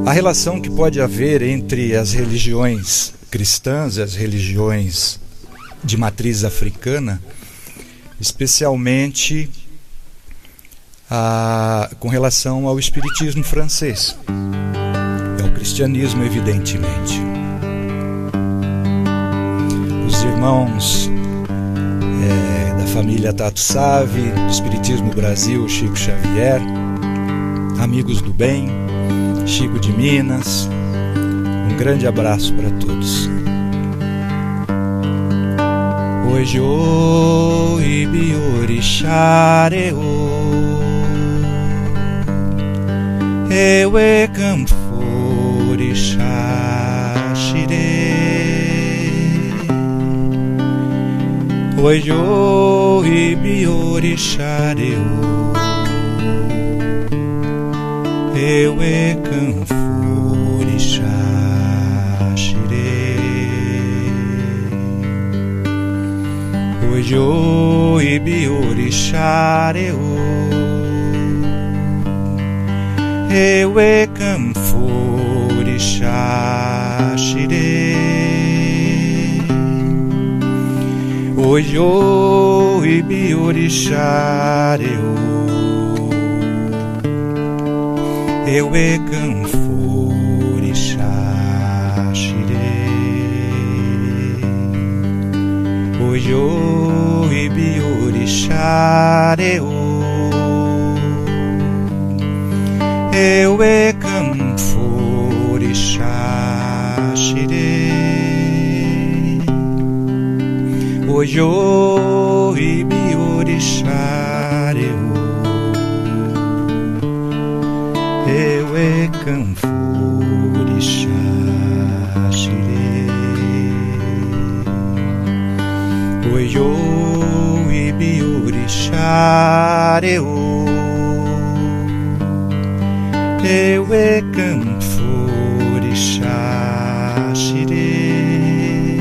A relação que pode haver entre as religiões cristãs e as religiões de matriz africana, especialmente com relação ao espiritismo francês, ao cristianismo, evidentemente. Os irmãos da família Tato Save, do Espiritismo Brasil, Chico Xavier, amigos do bem, Chico de Minas, um grande abraço para todos. Hoje o Ibiorixareu Ewe Camforixá Xire Hoje o Ibiorixareu Ewe Camforixá Xire Hoje o Ibiorixareu Ewe Camforixá Xire Hoje o Ibiorixareu Ewe Camforixá Xire Hoje o Ibiorixareu Ewe Camforixá Xire Hoje o Ibiorixareu Ewe Camforixá Xire Hoje o Ibiorixareu Ewe Camforixá Xire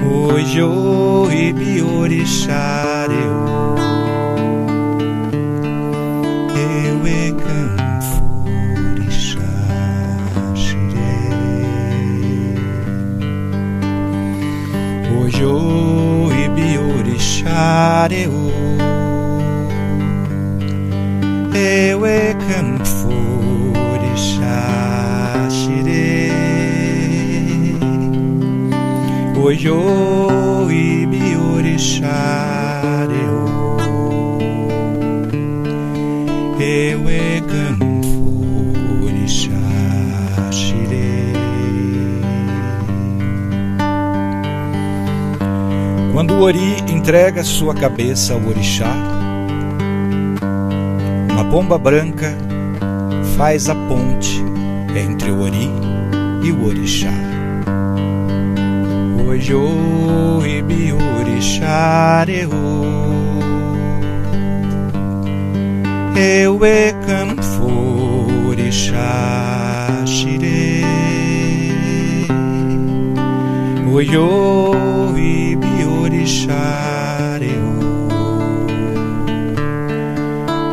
Hoje o Ibiorixareu Ewe Camforixá Xire Hoje o Ibiorixareu Ewe Camforixá Xire Hoje o Ibiorixareu Ewe Camforixá Xire Quando o Ori entrega sua cabeça ao Orixá, uma pomba branca faz a ponte entre o Ori e o Orixá. Hoje o Ibiorixareu Ewe Camforixá Xire Hoje o Ibiorixareu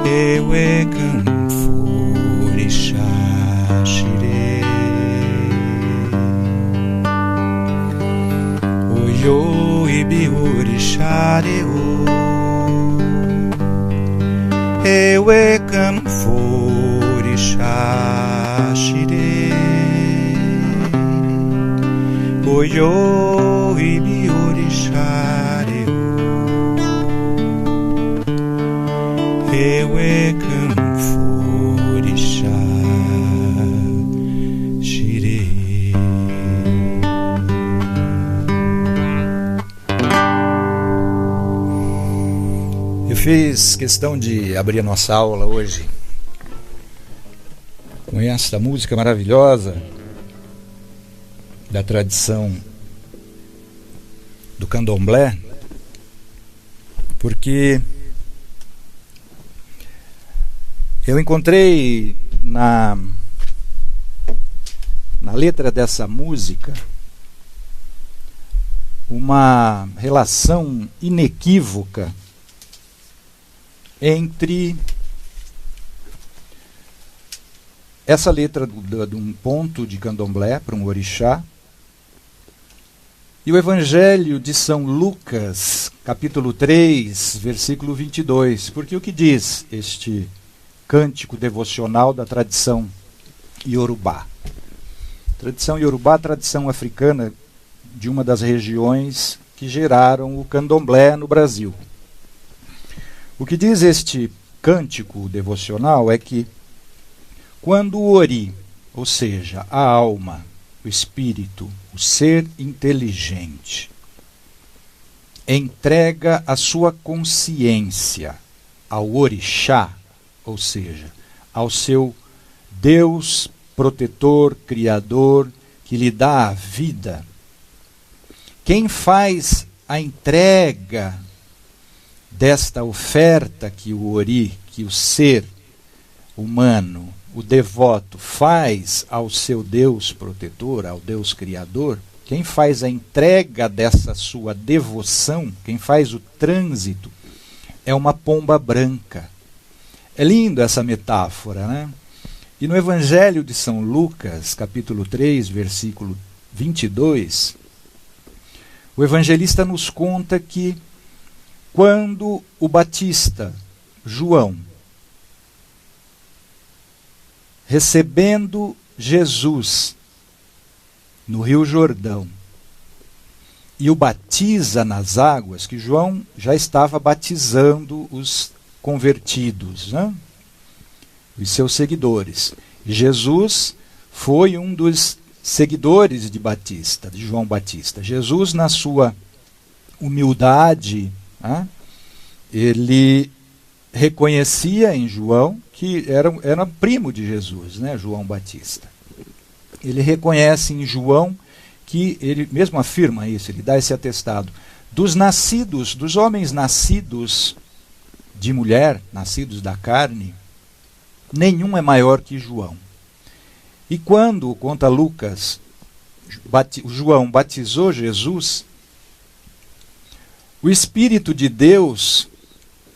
Ewe Camforixá Xire Hoje o Ibiorixareu Ewe Camforixá Xire Hoje o Ibiorixareu Ewe Camforixá Xire. Eu fiz questão de abrir a nossa aula hoje com esta música maravilhosa da tradição do candomblé, porque eu encontrei na letra dessa música uma relação inequívoca entre essa letra de um ponto de candomblé para um orixá. E o Evangelho de São Lucas, capítulo 3, versículo 22. Porque o que diz este cântico devocional da tradição Iorubá? Tradição Iorubá, tradição africana de uma das regiões que geraram o candomblé no Brasil. O que diz este cântico devocional é que quando o Ori, ou seja, a alma, o espírito, o ser inteligente, entrega a sua consciência ao orixá, ou seja, ao seu Deus protetor, criador, que lhe dá a vida, quem faz a entrega desta oferta que o Ori, que o ser humano, o devoto faz ao seu Deus protetor, ao Deus criador, quem faz a entrega dessa sua devoção, quem faz o trânsito, é uma pomba branca. É lindo essa metáfora, né? E no Evangelho de São Lucas, capítulo 3, versículo 22, o evangelista nos conta que quando o Batista, João, recebendo Jesus no Rio Jordão, e o batiza nas águas, que João já estava batizando os convertidos, né? Os seus seguidores. E Jesus foi um dos seguidores de Batista, de João Batista. Jesus, na sua humildade, né, ele reconhecia em João que era primo de Jesus, né, João Batista. Ele reconhece em João que ele mesmo afirma isso, ele dá esse atestado. Dos homens nascidos de mulher, nascidos da carne, nenhum é maior que João. E quando, conta Lucas, João batizou Jesus, o Espírito de Deus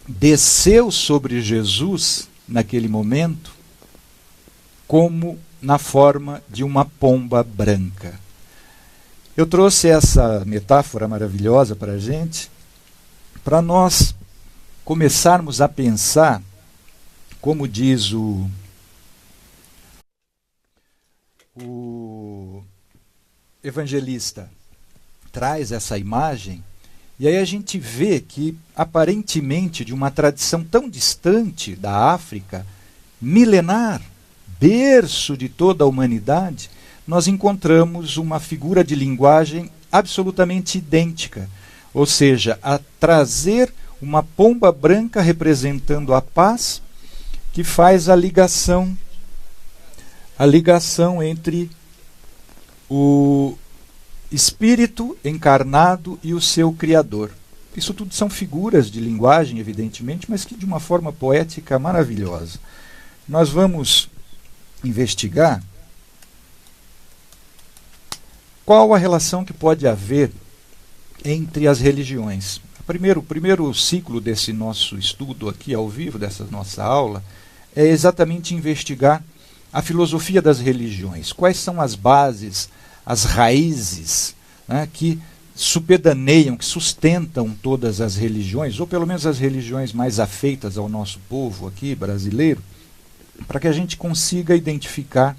desceu sobre Jesus naquele momento como na forma de uma pomba branca. Eu trouxe essa metáfora maravilhosa para a gente, para nós começarmos a pensar, como diz o evangelista, traz essa imagem, e aí a gente vê que, aparentemente, de uma tradição tão distante da África, milenar, berço de toda a humanidade, nós encontramos uma figura de linguagem absolutamente idêntica, ou seja, a trazer uma pomba branca representando a paz, que faz a ligação entre o Espírito encarnado e o seu Criador. Isso tudo são figuras de linguagem, evidentemente, mas que de uma forma poética maravilhosa. Nós vamos investigar qual a relação que pode haver entre as religiões. O primeiro ciclo desse nosso estudo aqui ao vivo, dessa nossa aula, é exatamente investigar a filosofia das religiões. Quais são as bases, as raízes, né, que supedaneiam, que sustentam todas as religiões, ou pelo menos as religiões mais afeitas ao nosso povo aqui, brasileiro, para que a gente consiga identificar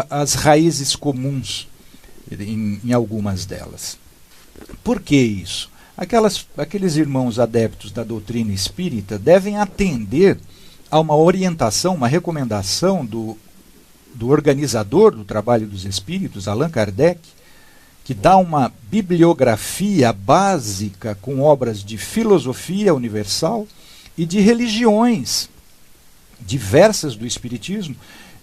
as raízes comuns em algumas delas. Por que isso? Aqueles irmãos adeptos da doutrina espírita devem atender a uma orientação, uma recomendação do organizador do Trabalho dos Espíritos, Allan Kardec, que dá uma bibliografia básica com obras de filosofia universal e de religiões diversas do Espiritismo,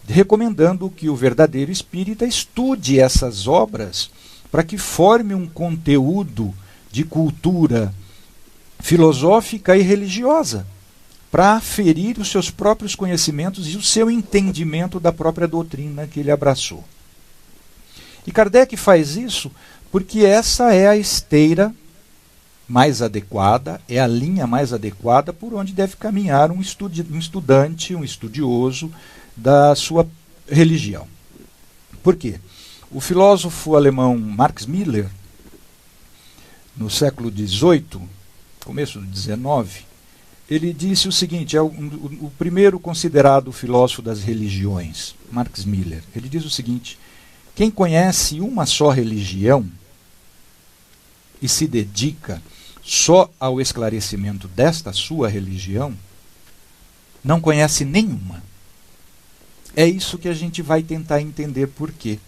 recomendando que o verdadeiro espírita estude essas obras para que forme um conteúdo de cultura filosófica e religiosa, para aferir os seus próprios conhecimentos e o seu entendimento da própria doutrina que ele abraçou. E Kardec faz isso porque essa é a esteira mais adequada, é a linha mais adequada por onde deve caminhar um estudante, um estudioso da sua religião. Por quê? O filósofo alemão Max Müller, no século XVIII, começo do XIX, ele disse o seguinte, é o primeiro considerado filósofo das religiões, Max Müller. Ele diz o seguinte: quem conhece uma só religião e se dedica só ao esclarecimento desta sua religião, não conhece nenhuma. É isso que a gente vai tentar entender por quê.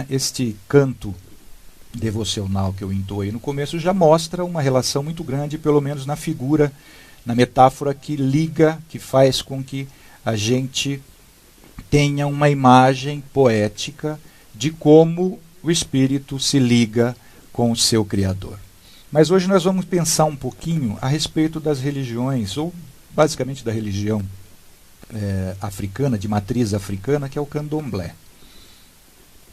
Este canto devocional que eu entoei no começo já mostra uma relação muito grande, pelo menos na figura, na metáfora que liga, que faz com que a gente tenha uma imagem poética de como o espírito se liga com o seu Criador. Mas hoje nós vamos pensar um pouquinho a respeito das religiões, ou basicamente da religião africana, de matriz africana, que é o candomblé.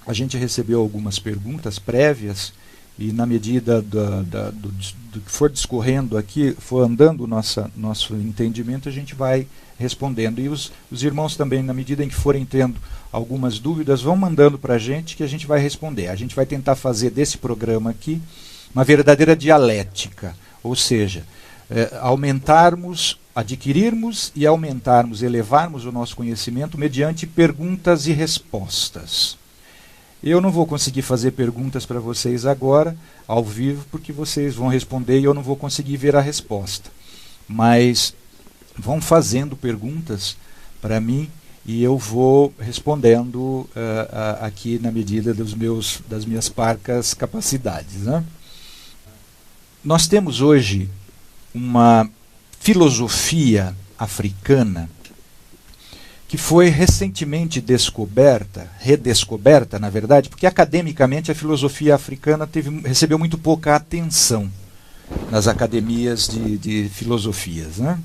A gente recebeu algumas perguntas prévias e, na medida do que for discorrendo aqui, for andando o nosso entendimento, a gente vai respondendo. E os irmãos também, na medida em que forem tendo algumas dúvidas, vão mandando para a gente que a gente vai responder. A gente vai tentar fazer desse programa aqui uma verdadeira dialética, ou seja, adquirirmos e aumentarmos, elevarmos o nosso conhecimento mediante perguntas e respostas. Eu não vou conseguir fazer perguntas para vocês agora, ao vivo, porque vocês vão responder e eu não vou conseguir ver a resposta. Mas vão fazendo perguntas para mim e eu vou respondendo aqui na medida das minhas parcas capacidades, né? Nós temos hoje uma filosofia africana que foi recentemente redescoberta, na verdade, porque academicamente a filosofia africana recebeu muito pouca atenção nas academias de filosofias, né?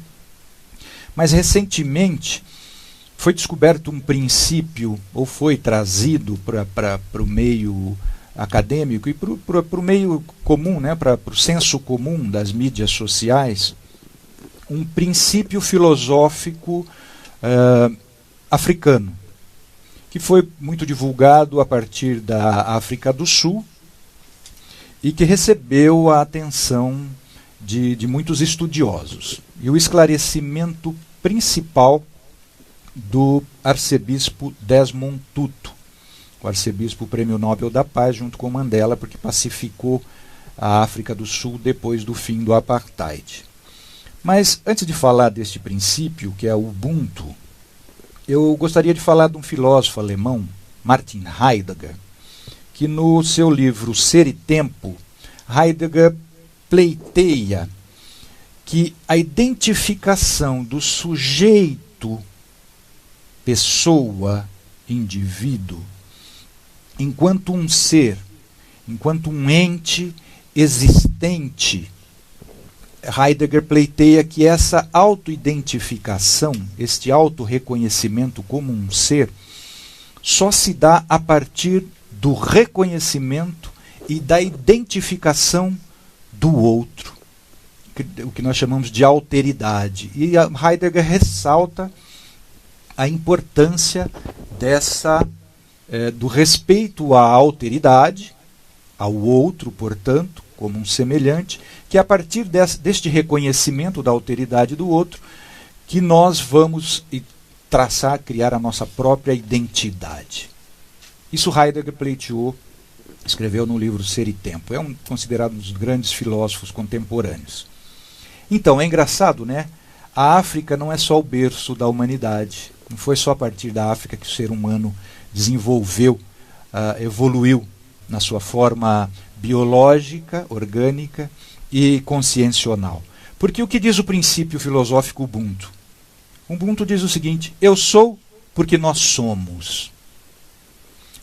Mas recentemente foi descoberto um princípio, ou foi trazido para o meio acadêmico e para o meio comum, né, para o senso comum das mídias sociais, um princípio filosófico africano, que foi muito divulgado a partir da África do Sul e que recebeu a atenção de muitos estudiosos. E o esclarecimento principal do arcebispo Desmond Tutu, o arcebispo Prêmio Nobel da Paz, junto com Mandela, porque pacificou a África do Sul depois do fim do apartheid. Mas antes de falar deste princípio, que é o Ubuntu, eu gostaria de falar de um filósofo alemão, Martin Heidegger, que no seu livro Ser e Tempo, Heidegger pleiteia que a identificação do sujeito, pessoa, indivíduo, enquanto um ser, enquanto um ente existente, Heidegger pleiteia que essa autoidentificação, este autorreconhecimento como um ser, só se dá a partir do reconhecimento e da identificação do outro, o que nós chamamos de alteridade. E Heidegger ressalta a importância do respeito à alteridade, ao outro, portanto, como um semelhante, que é a partir deste reconhecimento da alteridade do outro que nós vamos criar a nossa própria identidade. Isso Heidegger pleiteou, escreveu no livro Ser e Tempo. É considerado um dos grandes filósofos contemporâneos. Então, é engraçado, né? A África não é só o berço da humanidade. Não foi só a partir da África que o ser humano desenvolveu, evoluiu na sua forma biológica, orgânica e consciencional. Porque o que diz o princípio filosófico Ubuntu? Ubuntu diz o seguinte: eu sou porque nós somos.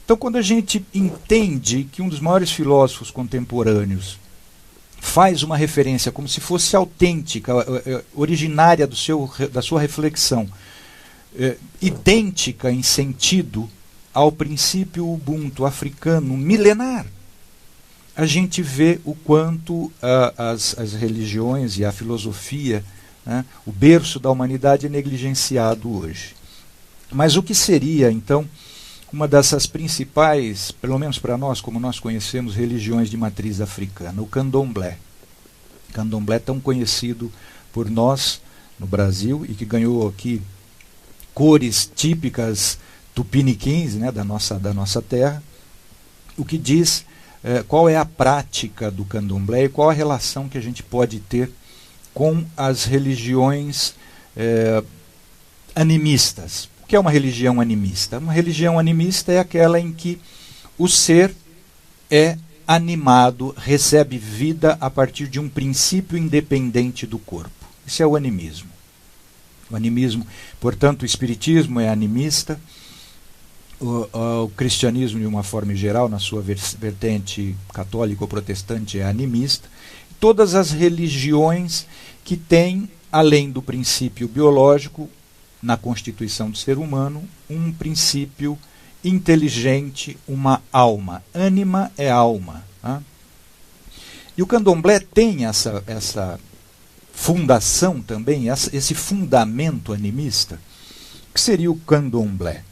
Então, quando a gente entende que um dos maiores filósofos contemporâneos faz uma referência como se fosse autêntica, originária da sua reflexão, idêntica em sentido ao princípio Ubuntu africano milenar, a gente vê o quanto as religiões e a filosofia, né, o berço da humanidade, é negligenciado hoje. Mas o que seria, então, uma dessas principais, pelo menos para nós, como nós conhecemos, religiões de matriz africana, o candomblé. Candomblé tão conhecido por nós no Brasil e que ganhou aqui cores típicas tupiniquins, né, da nossa terra. O que diz qual é a prática do candomblé e qual a relação que a gente pode ter com as religiões animistas. O que é uma religião animista? Uma religião animista é aquela em que o ser é animado, recebe vida a partir de um princípio independente do corpo. Isso é o animismo. O animismo, portanto, o espiritismo é animista, o cristianismo, de uma forma geral, na sua vertente católica ou protestante, é animista. Todas as religiões que têm, além do princípio biológico, na constituição do ser humano, um princípio inteligente, uma alma. Ânima é alma. Né? E o candomblé tem essa fundação também, esse fundamento animista. O que seria o candomblé?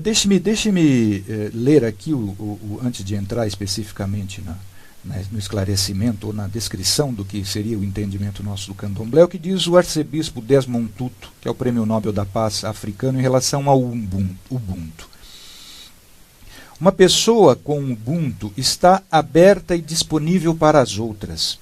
Deixe-me ler aqui, antes de entrar especificamente no esclarecimento ou na descrição do que seria o entendimento nosso do candomblé, o que diz o arcebispo Desmond Tutu, que é o Prêmio Nobel da Paz africano, em relação ao Ubuntu. Uma pessoa com Ubuntu está aberta e disponível para as outras,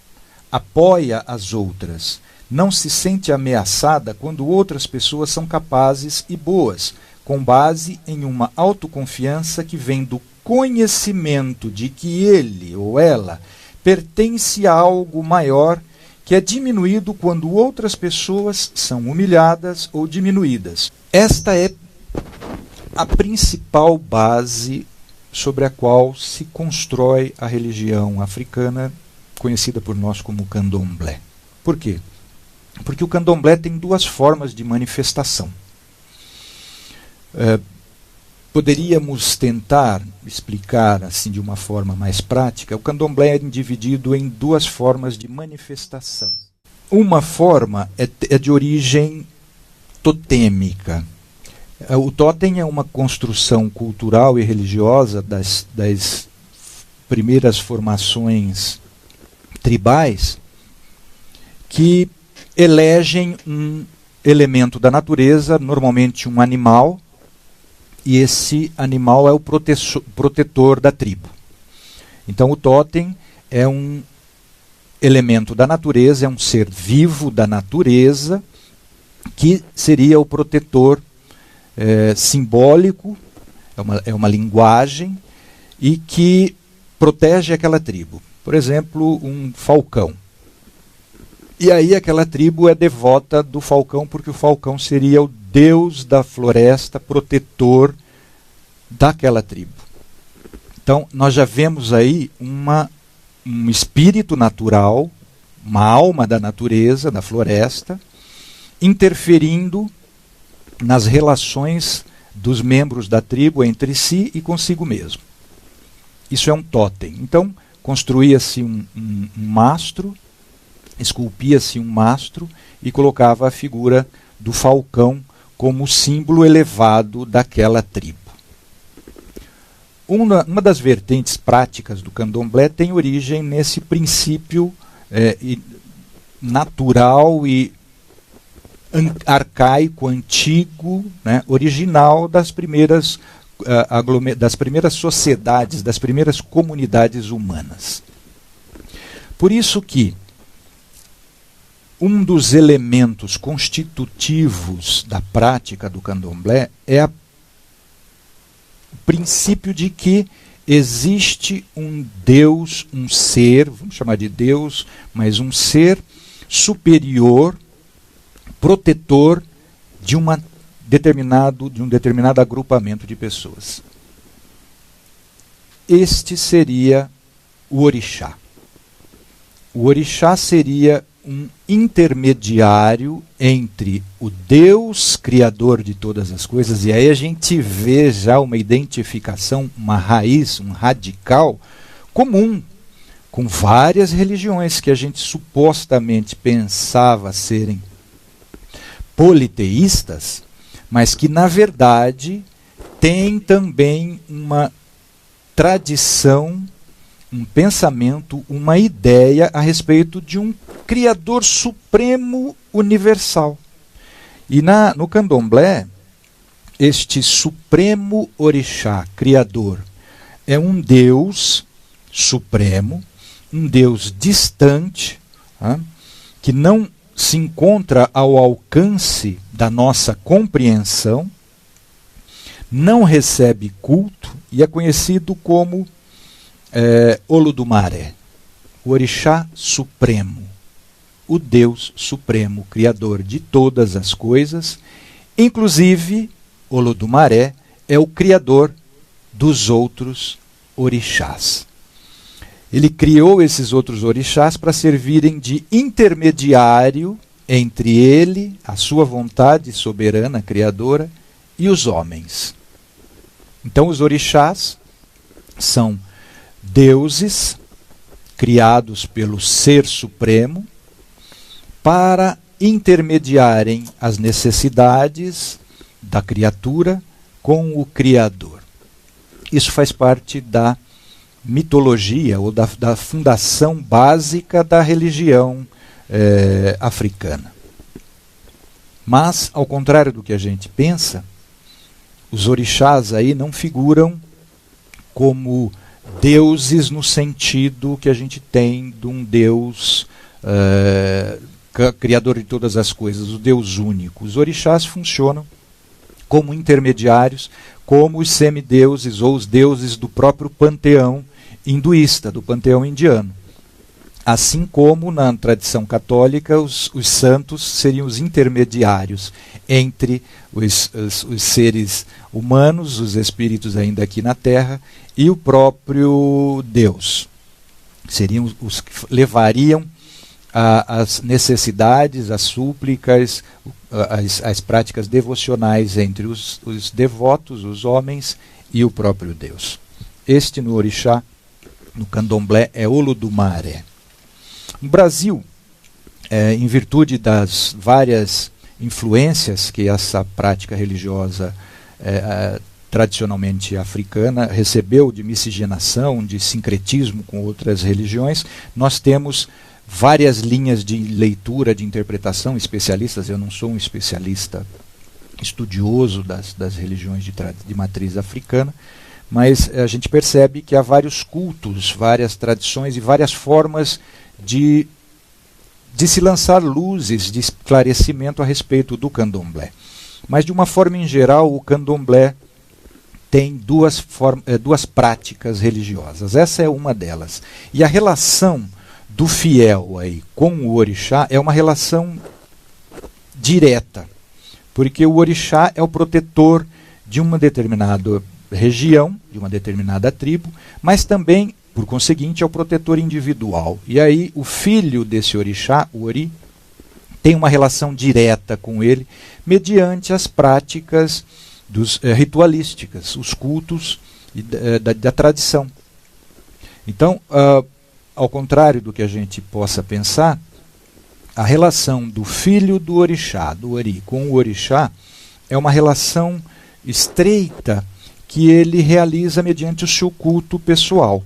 apoia as outras, não se sente ameaçada quando outras pessoas são capazes e boas, com base em uma autoconfiança que vem do conhecimento de que ele ou ela pertence a algo maior, que é diminuído quando outras pessoas são humilhadas ou diminuídas. Esta é a principal base sobre a qual se constrói a religião africana, conhecida por nós como candomblé. Por quê? Porque o candomblé tem duas formas de manifestação. Poderíamos tentar explicar assim de uma forma mais prática. O candomblé é dividido em duas formas de manifestação. Uma forma é de origem totêmica. O totem é uma construção cultural e religiosa das primeiras formações tribais que elegem um elemento da natureza, normalmente um animal, e esse animal é o protetor da tribo. Então o totem é um elemento da natureza, é um ser vivo da natureza, que seria o protetor simbólico, é uma linguagem, e que protege aquela tribo. Por exemplo, um falcão. E aí aquela tribo é devota do falcão, porque o falcão seria o deus da floresta, protetor daquela tribo. Então, nós já vemos aí um espírito natural, uma alma da natureza, da floresta, interferindo nas relações dos membros da tribo entre si e consigo mesmo. Isso é um totem. Então, construía-se um mastro, esculpia-se um mastro e colocava a figura do falcão como símbolo elevado daquela tribo. Uma das vertentes práticas do candomblé tem origem nesse princípio natural e arcaico, antigo, né, original das primeiras sociedades, das primeiras comunidades humanas. Por isso que um dos elementos constitutivos da prática do candomblé é o princípio de que existe um Deus, um ser, vamos chamar de Deus, mas um ser superior, protetor de um determinado agrupamento de pessoas. Este seria o orixá. O orixá seria um intermediário entre o Deus criador de todas as coisas, e aí a gente vê já uma identificação, uma raiz, um radical comum com várias religiões que a gente supostamente pensava serem politeístas, mas que na verdade tem também uma tradição, um pensamento, uma ideia a respeito de um Criador Supremo Universal. E no Candomblé, este Supremo Orixá, Criador, é um Deus supremo, um Deus distante, que não se encontra ao alcance da nossa compreensão, não recebe culto e é conhecido como Olodumare, o Orixá Supremo, o Deus Supremo, Criador de todas as coisas, inclusive Olodumare é o Criador dos outros orixás. Ele criou esses outros orixás para servirem de intermediário entre ele, a sua vontade soberana, criadora, e os homens. Então os orixás são deuses criados pelo Ser Supremo para intermediarem as necessidades da criatura com o Criador. Isso faz parte da mitologia ou da fundação básica da religião africana. Mas, ao contrário do que a gente pensa, os orixás aí não figuram como deuses no sentido que a gente tem de um Deus criador de todas as coisas, o Deus único. Os orixás funcionam como intermediários, como os semideuses ou os deuses do próprio panteão hinduísta, do panteão indiano. Assim como na tradição católica os santos seriam os intermediários entre os seres humanos, os espíritos ainda aqui na Terra, e o próprio Deus. Seriam os que levariam as necessidades, as súplicas, as práticas devocionais entre os devotos, os homens, e o próprio Deus. Este no orixá, no candomblé, é Olodumare. No Brasil, em virtude das várias influências que essa prática religiosa tradicionalmente africana recebeu de miscigenação, de sincretismo com outras religiões, nós temos várias linhas de leitura, de interpretação, especialistas. Eu não sou um especialista estudioso das religiões de matriz africana, mas a gente percebe que há vários cultos, várias tradições e várias formas de se lançar luzes de esclarecimento a respeito do candomblé. Mas, de uma forma em geral, o candomblé tem duas práticas religiosas. Essa é uma delas. E a relação do fiel aí com o orixá é uma relação direta, porque o orixá é o protetor de uma determinada região, de uma determinada tribo, mas também, por conseguinte, é o protetor individual. E aí o filho desse orixá, o ori, tem uma relação direta com ele mediante as práticas ritualísticas, os cultos da tradição. Então, ao contrário do que a gente possa pensar, a relação do filho do orixá, do ori, com o orixá é uma relação estreita que ele realiza mediante o seu culto pessoal,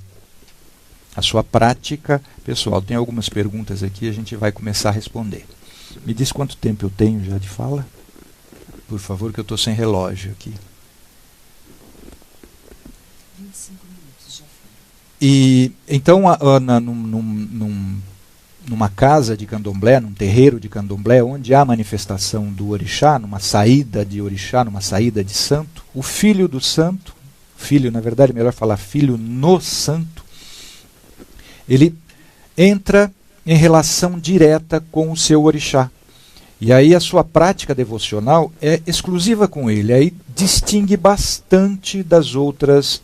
a sua prática pessoal. Tem algumas perguntas aqui, a gente vai começar a responder. Me diz quanto tempo eu tenho já de fala? Por favor, que eu estou sem relógio aqui. 25 minutos já foi. E então, numa casa de candomblé, num terreiro de candomblé, onde há manifestação do orixá, numa saída de orixá, numa saída de santo, o filho do santo, filho, na verdade, melhor falar filho no santo, ele entra em relação direta com o seu orixá. E aí a sua prática devocional é exclusiva com ele, aí distingue bastante das outras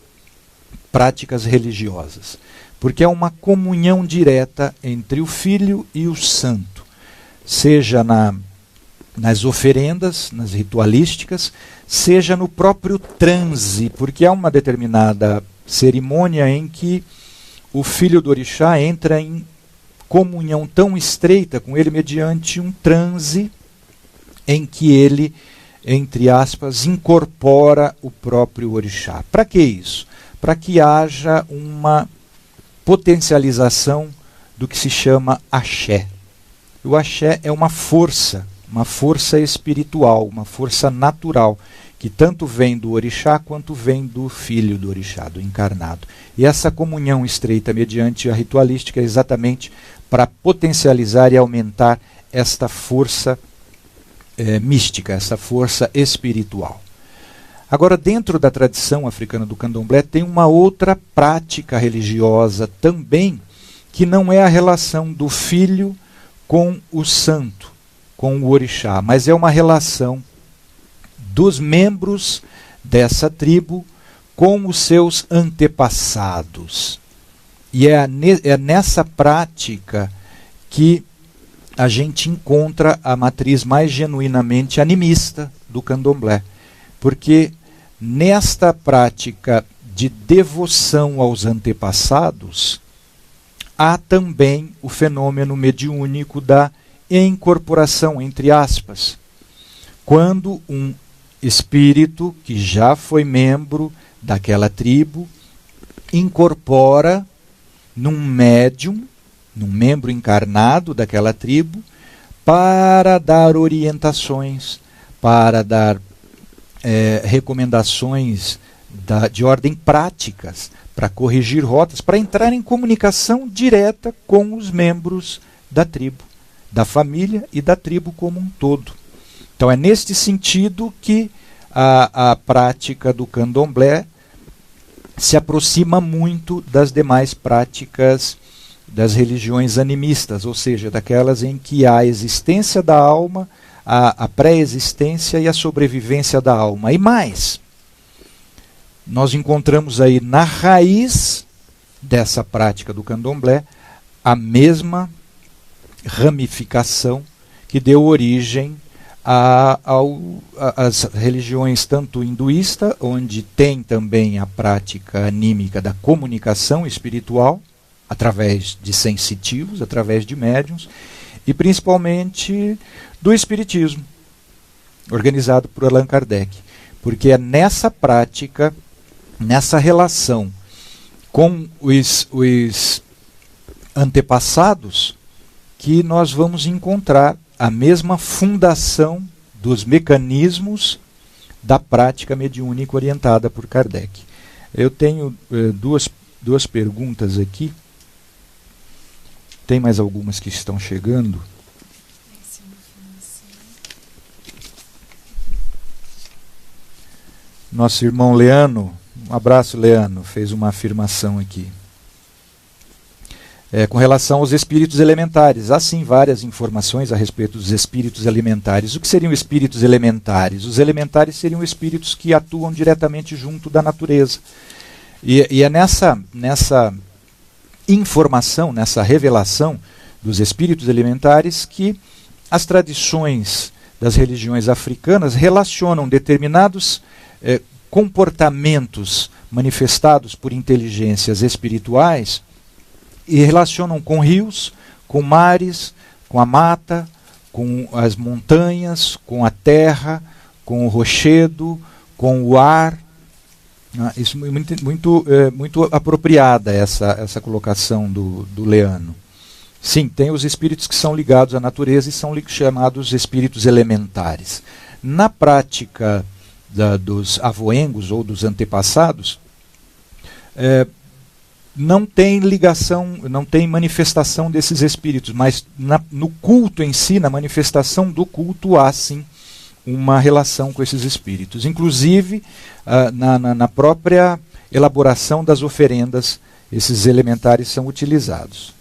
práticas religiosas, porque é uma comunhão direta entre o filho e o santo, seja nas oferendas, nas ritualísticas, seja no próprio transe, porque há uma determinada cerimônia em que o filho do orixá entra em comunhão tão estreita com ele mediante um transe em que ele, entre aspas, incorpora o próprio orixá. Para que isso? Para que haja uma potencialização do que se chama axé. O axé é uma força espiritual, uma força natural, que tanto vem do orixá quanto vem do filho do orixá, do encarnado. E essa comunhão estreita mediante a ritualística é exatamente para potencializar e aumentar esta força mística, essa força espiritual. Agora, dentro da tradição africana do candomblé, tem uma outra prática religiosa também, que não é a relação do filho com o santo, com o orixá, mas é uma relação dos membros dessa tribo com os seus antepassados. E é nessa prática que a gente encontra a matriz mais genuinamente animista do candomblé. Porque nesta prática de devoção aos antepassados, há também o fenômeno mediúnico da incorporação, entre aspas. Quando um espírito que já foi membro daquela tribo incorpora num médium, num membro encarnado daquela tribo, para dar orientações, para dar recomendações de ordem práticas, para corrigir rotas, para entrar em comunicação direta com os membros da tribo, da família e da tribo como um todo. Então é neste sentido que a prática do candomblé se aproxima muito das demais práticas das religiões animistas, ou seja, daquelas em que há a existência da alma, a pré-existência e a sobrevivência da alma. E mais, nós encontramos aí na raiz dessa prática do candomblé a ramificação que deu origem às religiões tanto hinduísta, onde tem também a prática anímica da comunicação espiritual, através de sensitivos, através de médiuns, e principalmente do espiritismo, organizado por Allan Kardec. Porque é nessa prática, nessa relação com os antepassados, que nós vamos encontrar a mesma fundação dos mecanismos da prática mediúnica orientada por Kardec. Eu tenho duas perguntas aqui. Tem mais algumas que estão chegando. Nosso irmão Leano, um abraço, Leano, fez uma afirmação aqui. Com relação aos espíritos elementares, há sim várias informações a respeito dos espíritos elementares. O que seriam espíritos elementares? Os elementares seriam espíritos que atuam diretamente junto da natureza. E é nessa informação, nessa revelação dos espíritos elementares que as tradições das religiões africanas relacionam determinados comportamentos manifestados por inteligências espirituais e relacionam com rios, com mares, com a mata, com as montanhas, com a terra, com o rochedo, com o ar. Isso é muito apropriada essa colocação do Leano. Sim, tem os espíritos que são ligados à natureza e são chamados espíritos elementares. Na prática dos avoengos ou dos antepassados, não tem ligação, não tem manifestação desses espíritos, mas no culto em si, na manifestação do culto, há sim uma relação com esses espíritos. Inclusive, na própria elaboração das oferendas, esses elementares são utilizados.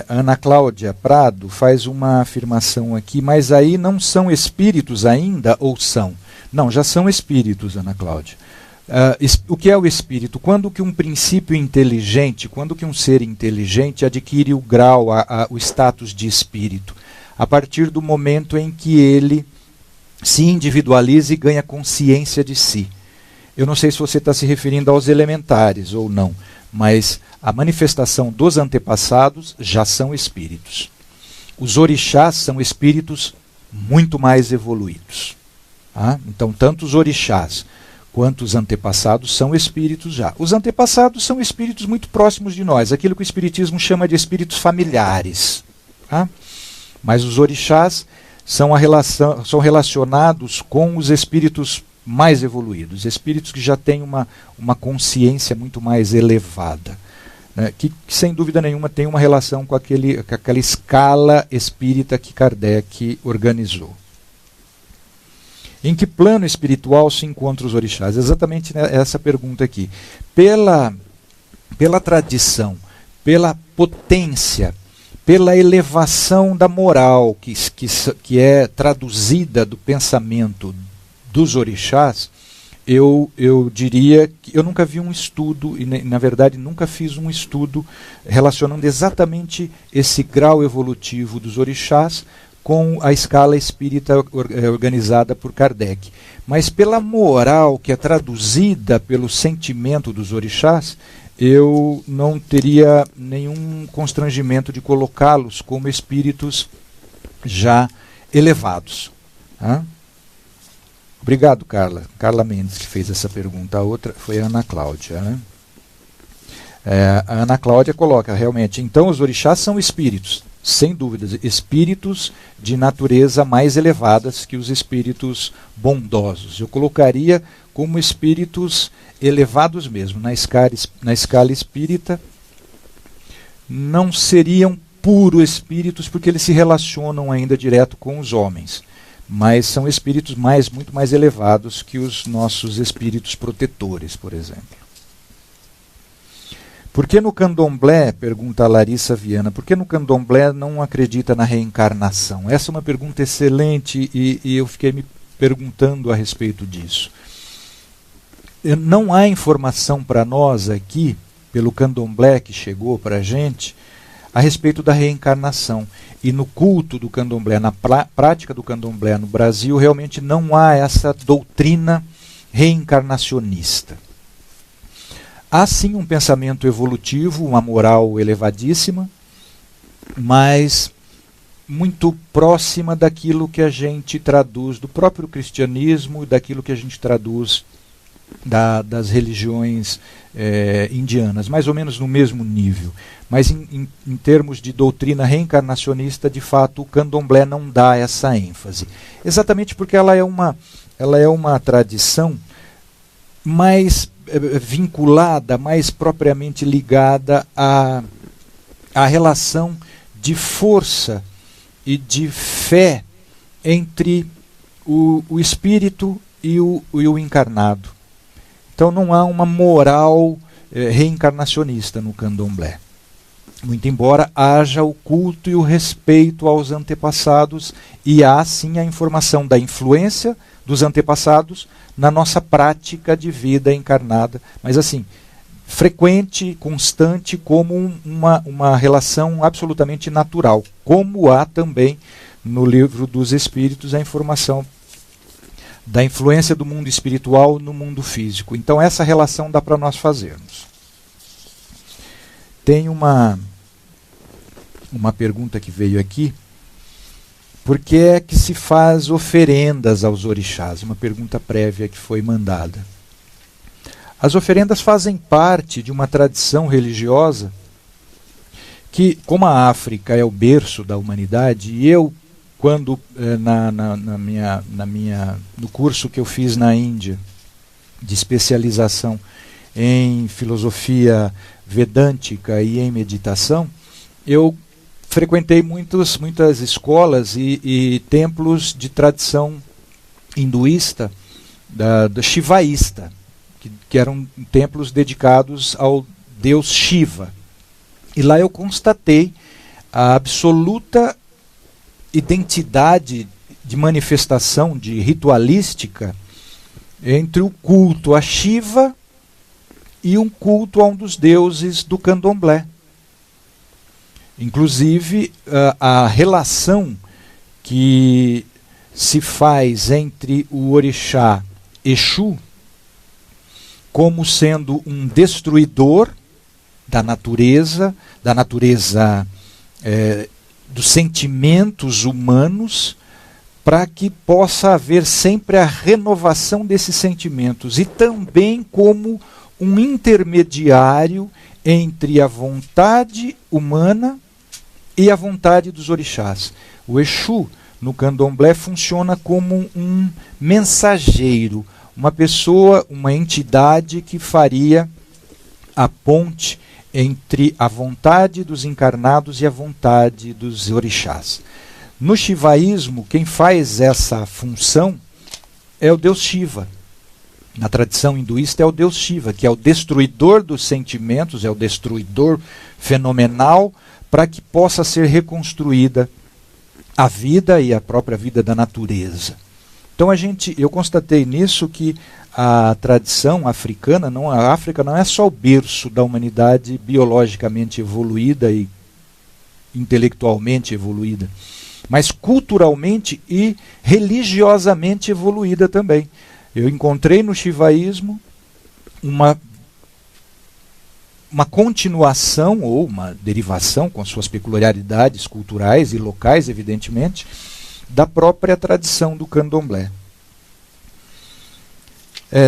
Ana Cláudia Prado faz uma afirmação aqui, mas aí não são espíritos ainda, ou são? Não, já são espíritos, Ana Cláudia. O que é o espírito? Quando que um princípio inteligente, quando que um ser inteligente adquire o grau, o status de espírito? A partir do momento em que ele se individualiza e ganha consciência de si. Eu não sei se você está se referindo aos elementares ou não, mas a manifestação dos antepassados já são espíritos. Os orixás são espíritos muito mais evoluídos. Tá? Então, tanto os orixás quanto os antepassados são espíritos já. Os antepassados são espíritos muito próximos de nós, aquilo que o Espiritismo chama de espíritos familiares. Tá? Mas os orixás são relacionados com os espíritos mais evoluídos, espíritos que já têm uma consciência muito mais elevada, né? que sem dúvida nenhuma tem uma relação com aquela escala espírita que Kardec organizou. Em que plano espiritual se encontram os orixás? Exatamente essa pergunta aqui. Pela tradição, pela potência, pela elevação da moral que é traduzida do pensamento dos orixás, eu diria que eu nunca vi um estudo, e na verdade nunca fiz um estudo relacionando exatamente esse grau evolutivo dos orixás com a escala espírita organizada por Kardec. Mas pela moral que é traduzida pelo sentimento dos orixás, eu não teria nenhum constrangimento de colocá-los como espíritos já elevados. Tá? Obrigado, Carla. Carla Mendes, que fez essa pergunta. A outra foi a Ana Cláudia. Né? A Ana Cláudia coloca, realmente, então os orixás são espíritos, sem dúvidas, espíritos de natureza mais elevadas que os espíritos bondosos. Eu colocaria como espíritos elevados mesmo. Na escala espírita, não seriam puros espíritos, porque eles se relacionam ainda direto com os homens. Mas são espíritos muito mais elevados que os nossos espíritos protetores, por exemplo. Por que no candomblé, pergunta a Larissa Viana, por que no candomblé não acredita na reencarnação? Essa é uma pergunta excelente e eu fiquei me perguntando a respeito disso. Não há informação para nós aqui, pelo candomblé que chegou para a gente, a respeito da reencarnação. E no culto do candomblé, na prática do candomblé no Brasil, realmente não há essa doutrina reencarnacionista. Há sim um pensamento evolutivo, uma moral elevadíssima, mas muito próxima daquilo que a gente traduz do próprio cristianismo e daquilo que a gente traduz das religiões indianas, mais ou menos no mesmo nível. Mas em termos de doutrina reencarnacionista, de fato, o candomblé não dá essa ênfase. Exatamente porque ela é uma tradição mais vinculada, mais propriamente ligada à relação de força e de fé entre o espírito e o encarnado. Então não há uma moral reencarnacionista no candomblé. Muito embora haja o culto e o respeito aos antepassados, e há sim a informação da influência dos antepassados na nossa prática de vida encarnada, mas assim, frequente, constante, como uma relação absolutamente natural, como há também no Livro dos Espíritos a informação da influência do mundo espiritual no mundo físico. Então essa relação dá para nós fazermos. Tem uma pergunta que veio aqui. Por que é que se faz oferendas aos orixás? Uma pergunta prévia que foi mandada. As oferendas fazem parte de uma tradição religiosa que, como a África é o berço da humanidade, e eu, quando no curso que eu fiz na Índia, de especialização em filosofia vedântica e em meditação, eu frequentei muitas escolas e templos de tradição hinduísta, da shivaísta, que eram templos dedicados ao deus Shiva. E lá eu constatei a absoluta identidade de manifestação, de ritualística, entre o culto a Shiva e um culto a um dos deuses do candomblé. Inclusive, a relação que se faz entre o orixá Exu como sendo um destruidor da natureza dos sentimentos humanos, para que possa haver sempre a renovação desses sentimentos, e também como um intermediário entre a vontade humana e a vontade dos orixás. O Exu, no candomblé, funciona como um mensageiro, uma pessoa, uma entidade que faria a ponte entre a vontade dos encarnados e a vontade dos orixás. No shivaísmo, quem faz essa função é o deus Shiva. Na tradição hinduísta é o deus Shiva, que é o destruidor dos sentimentos, é o destruidor fenomenal, para que possa ser reconstruída a vida e a própria vida da natureza. Então eu constatei nisso que a tradição africana, a África não é só o berço da humanidade biologicamente evoluída e intelectualmente evoluída, mas culturalmente e religiosamente evoluída também. Eu encontrei no shivaísmo uma continuação ou uma derivação, com suas peculiaridades culturais e locais, evidentemente, da própria tradição do candomblé.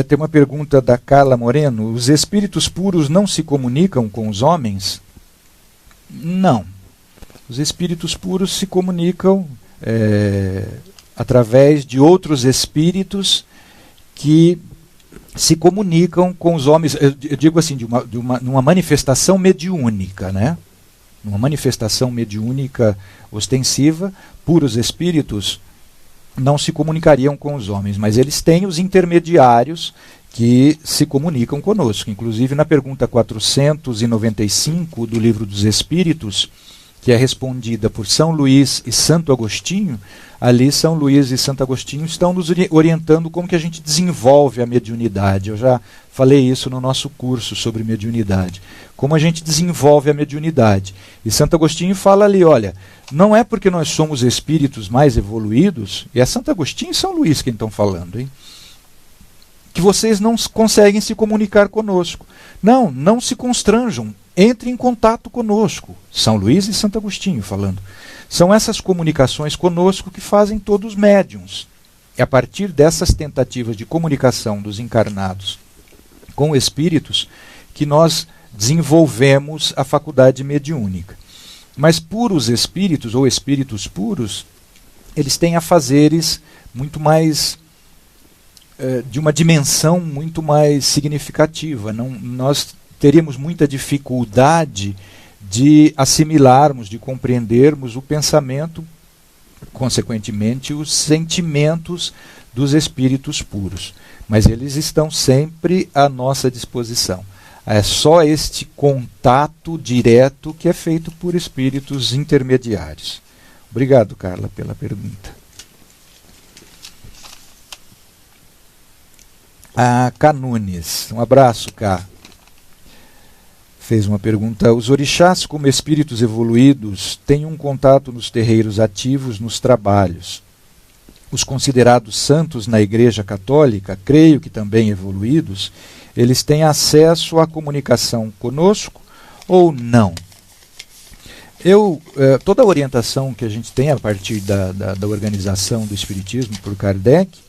Tem uma pergunta da Carla Moreno: os espíritos puros não se comunicam com os homens? Não. Os espíritos puros se comunicam através de outros espíritos que se comunicam com os homens, eu digo assim, numa manifestação mediúnica, né? Numa manifestação mediúnica ostensiva, puros espíritos não se comunicariam com os homens, mas eles têm os intermediários que se comunicam conosco. Inclusive, na pergunta 495 do Livro dos Espíritos, que é respondida por São Luís e Santo Agostinho, ali São Luís e Santo Agostinho estão nos orientando como que a gente desenvolve a mediunidade. Eu já falei isso no nosso curso sobre mediunidade. Como a gente desenvolve a mediunidade. E Santo Agostinho fala ali, olha, não é porque nós somos espíritos mais evoluídos, e é Santo Agostinho e São Luís quem estão falando, hein, que vocês não conseguem se comunicar conosco. Não se constranjam. Entre em contato conosco. São Luís e Santo Agostinho falando. São essas comunicações conosco que fazem todos médiuns. É a partir dessas tentativas de comunicação dos encarnados com espíritos que nós desenvolvemos a faculdade mediúnica. Mas puros espíritos, ou espíritos puros, eles têm afazeres muito mais de uma dimensão muito mais significativa. Nós teríamos muita dificuldade de assimilarmos, de compreendermos o pensamento, consequentemente os sentimentos dos espíritos puros. Mas eles estão sempre à nossa disposição. É só este contato direto que é feito por espíritos intermediários. Obrigado, Carla, pela pergunta. A Cá Nunes. Um abraço, Cá. Fez uma pergunta: os orixás, como espíritos evoluídos, têm um contato nos terreiros ativos, nos trabalhos. Os considerados santos na Igreja Católica, creio que também evoluídos, eles têm acesso à comunicação conosco ou não? Toda a orientação que a gente tem a partir da organização do Espiritismo por Kardec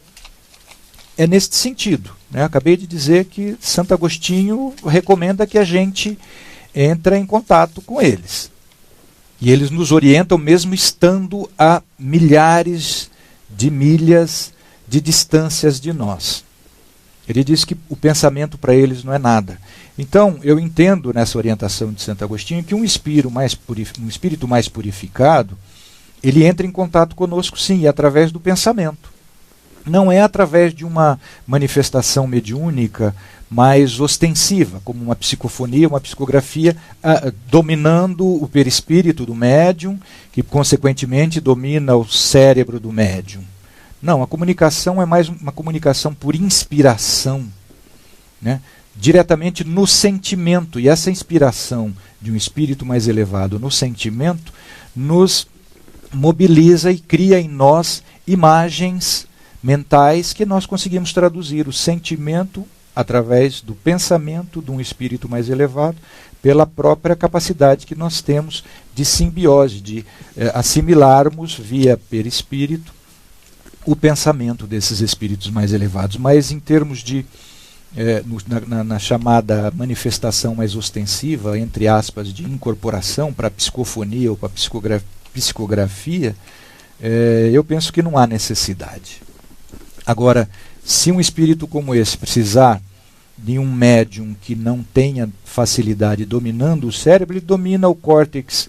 é neste sentido, né? Acabei de dizer que Santo Agostinho recomenda que a gente entre em contato com eles. E eles nos orientam mesmo estando a milhares de milhas de distâncias de nós. Ele diz que o pensamento para eles não é nada. Então, eu entendo nessa orientação de Santo Agostinho que um espírito mais purificado, ele entra em contato conosco sim, e através do pensamento. Não é através de uma manifestação mediúnica mais ostensiva, como uma psicofonia, uma psicografia, dominando o perispírito do médium, que consequentemente domina o cérebro do médium. Não, a comunicação é mais uma comunicação por inspiração, né? Diretamente no sentimento, e essa inspiração de um espírito mais elevado no sentimento nos mobiliza e cria em nós imagens mentais que nós conseguimos traduzir o sentimento através do pensamento de um espírito mais elevado, pela própria capacidade que nós temos de simbiose, de assimilarmos via perispírito o pensamento desses espíritos mais elevados. Mas em termos de na chamada manifestação mais ostensiva, entre aspas, de incorporação para a psicofonia ou para a psicografia, eu penso que não há necessidade. Agora, se um espírito como esse precisar de um médium que não tenha facilidade dominando o cérebro, ele domina o córtex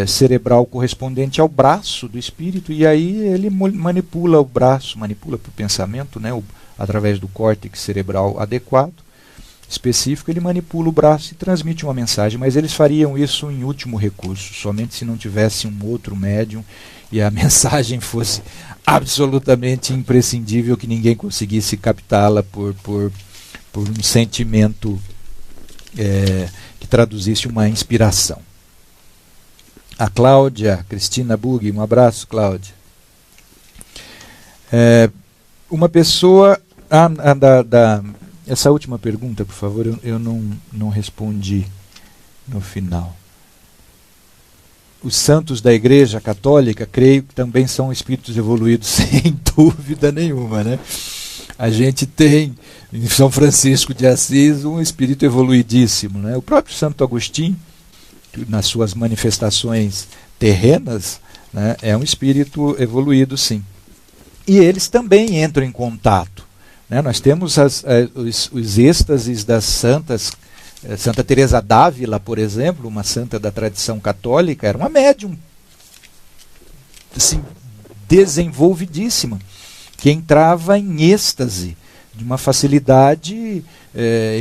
cerebral correspondente ao braço do espírito, e aí ele manipula o braço, manipula para o pensamento, né, através do córtex cerebral adequado, específico, ele manipula o braço e transmite uma mensagem, mas eles fariam isso em último recurso, somente se não tivesse um outro médium e a mensagem fosse absolutamente imprescindível, que ninguém conseguisse captá-la por um sentimento que traduzisse uma inspiração. A Cláudia Cristina Bugui, um abraço, Cláudia. Uma pessoa... essa última pergunta, por favor, eu não respondi no final. Os santos da Igreja Católica, creio que também são espíritos evoluídos, sem dúvida nenhuma, né? A gente tem em São Francisco de Assis um espírito evoluidíssimo, né? O próprio Santo Agostinho, nas suas manifestações terrenas, né, é um espírito evoluído, sim. E eles também entram em contato, né? Nós temos os êxtases das santas. Santa Teresa d'Ávila, por exemplo, uma santa da tradição católica, era uma médium assim, desenvolvidíssima, que entrava em êxtase de uma facilidade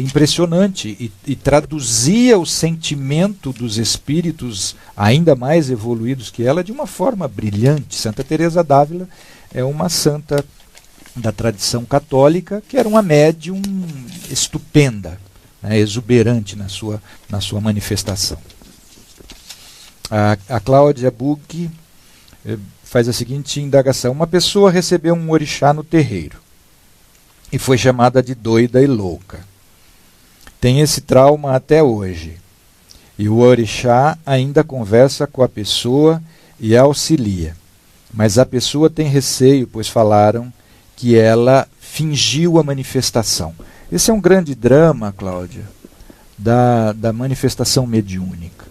impressionante e traduzia o sentimento dos espíritos ainda mais evoluídos que ela de uma forma brilhante. Santa Teresa d'Ávila é uma santa da tradição católica que era uma médium estupenda, exuberante na sua manifestação. A Cláudia Bugui faz a seguinte indagação: uma pessoa recebeu um orixá no terreiro e foi chamada de doida e louca. Tem esse trauma até hoje. E o orixá ainda conversa com a pessoa e a auxilia. Mas a pessoa tem receio, pois falaram que ela fingiu a manifestação. Esse é um grande drama, Cláudia, da manifestação mediúnica.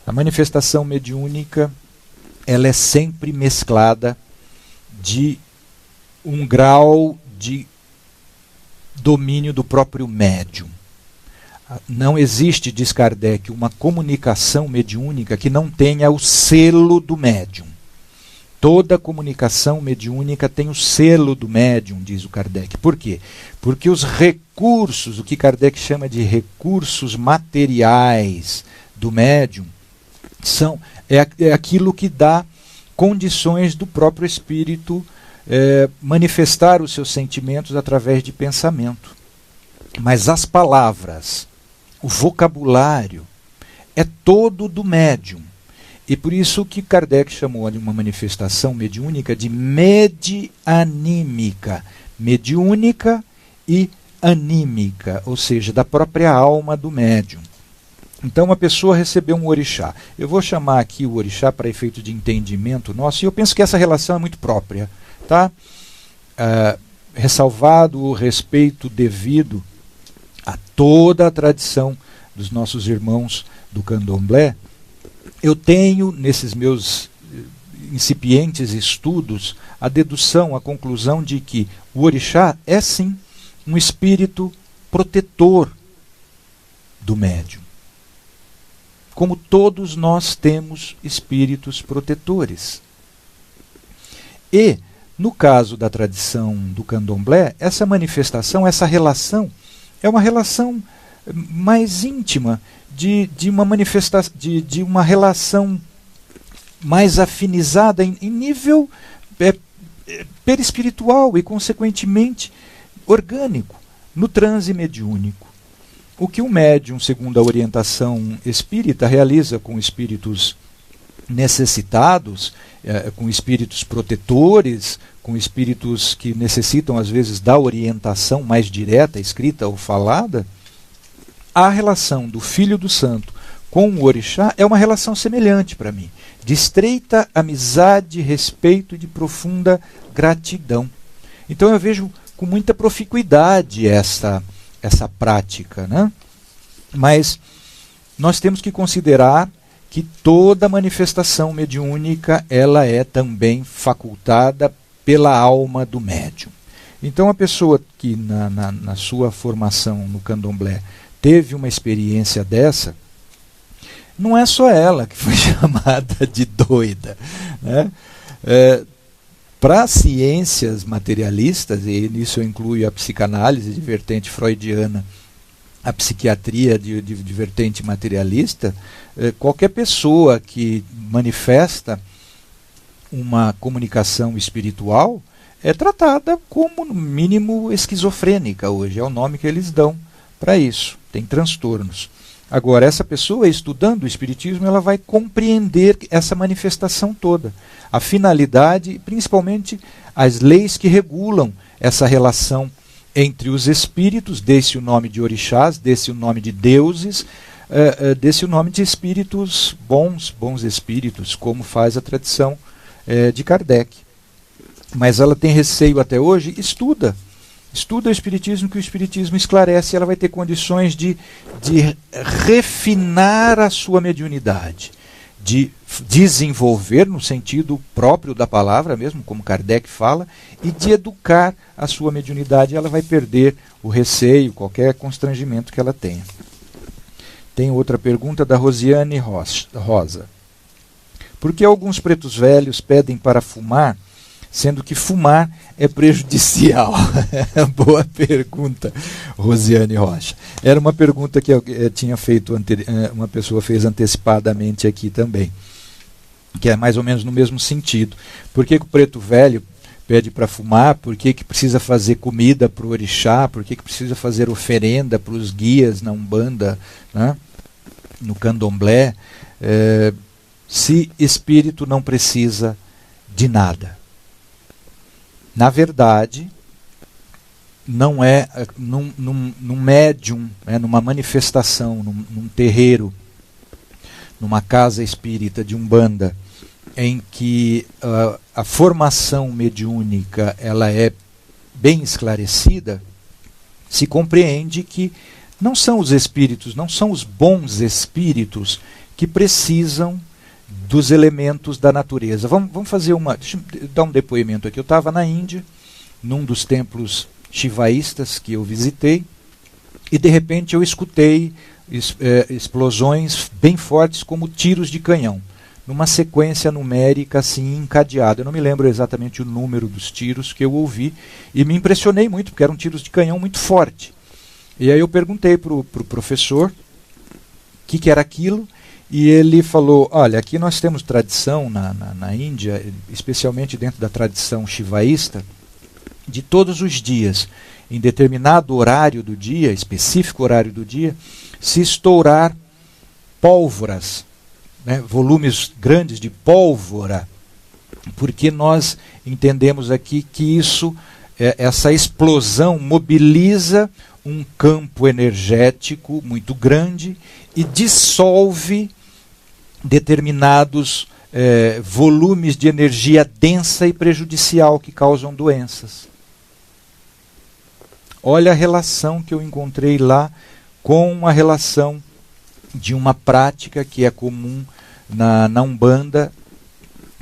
A manifestação mediúnica, ela é sempre mesclada de um grau de domínio do próprio médium. Não existe, diz Kardec, uma comunicação mediúnica que não tenha o selo do médium. Toda comunicação mediúnica tem o selo do médium, diz o Kardec. Por quê? Porque os recursos, o que Kardec chama de recursos materiais do médium, é aquilo que dá condições do próprio espírito manifestar os seus sentimentos através de pensamento. Mas as palavras, o vocabulário, é todo do médium. E por isso que Kardec chamou de uma manifestação mediúnica de medianímica. Mediúnica e anímica, ou seja, da própria alma do médium. Então uma pessoa recebeu um orixá. Eu vou chamar aqui o orixá para efeito de entendimento nosso, e eu penso que essa relação é muito própria. Tá? Ressalvado o respeito devido a toda a tradição dos nossos irmãos do candomblé, eu tenho, nesses meus incipientes estudos, a dedução, a conclusão de que o orixá é sim um espírito protetor do médium. Como todos nós temos espíritos protetores. E, no caso da tradição do candomblé, essa manifestação, essa relação, é uma relação mais íntima, de uma manifestação, de uma relação mais afinizada em nível perispiritual e, consequentemente, orgânico, no transe mediúnico. O que o médium, segundo a orientação espírita, realiza com espíritos necessitados, com espíritos protetores, com espíritos que necessitam às vezes da orientação mais direta, escrita ou falada, a relação do filho do santo com o orixá é uma relação semelhante para mim, de estreita amizade, respeito e de profunda gratidão. Então eu vejo com muita proficuidade essa prática, né? Mas nós temos que considerar que toda manifestação mediúnica ela é também facultada pela alma do médium. Então a pessoa que na sua formação no candomblé teve uma experiência dessa, não é só ela que foi chamada de doida, né? Para as ciências materialistas, e nisso eu incluo a psicanálise de vertente freudiana, a psiquiatria de vertente materialista, qualquer pessoa que manifesta uma comunicação espiritual é tratada como, no mínimo, esquizofrênica hoje. É o nome que eles dão para isso. Tem transtornos. Agora, essa pessoa, estudando o Espiritismo, ela vai compreender essa manifestação toda. A finalidade, principalmente as leis que regulam essa relação entre os espíritos, desse o nome de orixás, desse o nome de deuses, desse o nome de espíritos bons espíritos, como faz a tradição de Kardec. Mas ela tem receio até hoje, estuda o Espiritismo, que o Espiritismo esclarece, ela vai ter condições de refinar a sua mediunidade, de desenvolver no sentido próprio da palavra mesmo, como Kardec fala, e de educar a sua mediunidade. Ela vai perder o receio, qualquer constrangimento que ela tenha. Tem outra pergunta da Rosiane Rosa. Por que alguns pretos velhos pedem para fumar, sendo que fumar é prejudicial? Boa pergunta, Rosiane Rocha. Era uma pergunta que eu tinha feito, uma pessoa fez antecipadamente aqui também, que é mais ou menos no mesmo sentido. Por que o preto velho pede para fumar? Por que precisa fazer comida para o orixá? Por que precisa fazer oferenda para os guias na Umbanda, né? No candomblé? Se espírito não precisa de nada. Na verdade, não é num médium, numa manifestação, num terreiro, numa casa espírita de Umbanda, em que a formação mediúnica ela é bem esclarecida, se compreende que não são os espíritos, não são os bons espíritos que precisam dos elementos da natureza. Vamos fazer deixa eu dar um depoimento aqui. Eu estava na Índia, num dos templos shivaístas que eu visitei, e de repente eu escutei explosões bem fortes como tiros de canhão, numa sequência numérica assim encadeada. Eu não me lembro exatamente o número dos tiros que eu ouvi, e me impressionei muito, porque eram tiros de canhão muito forte. E aí eu perguntei para o professor o que era aquilo, e ele falou: olha, aqui nós temos tradição na Índia, especialmente dentro da tradição shivaísta, de todos os dias, em determinado horário do dia, específico horário do dia, se estourar pólvoras, né, volumes grandes de pólvora, porque nós entendemos aqui que essa explosão mobiliza um campo energético muito grande e dissolve determinados volumes de energia densa e prejudicial que causam doenças. Olha a relação que eu encontrei lá com a relação de uma prática que é comum na Umbanda,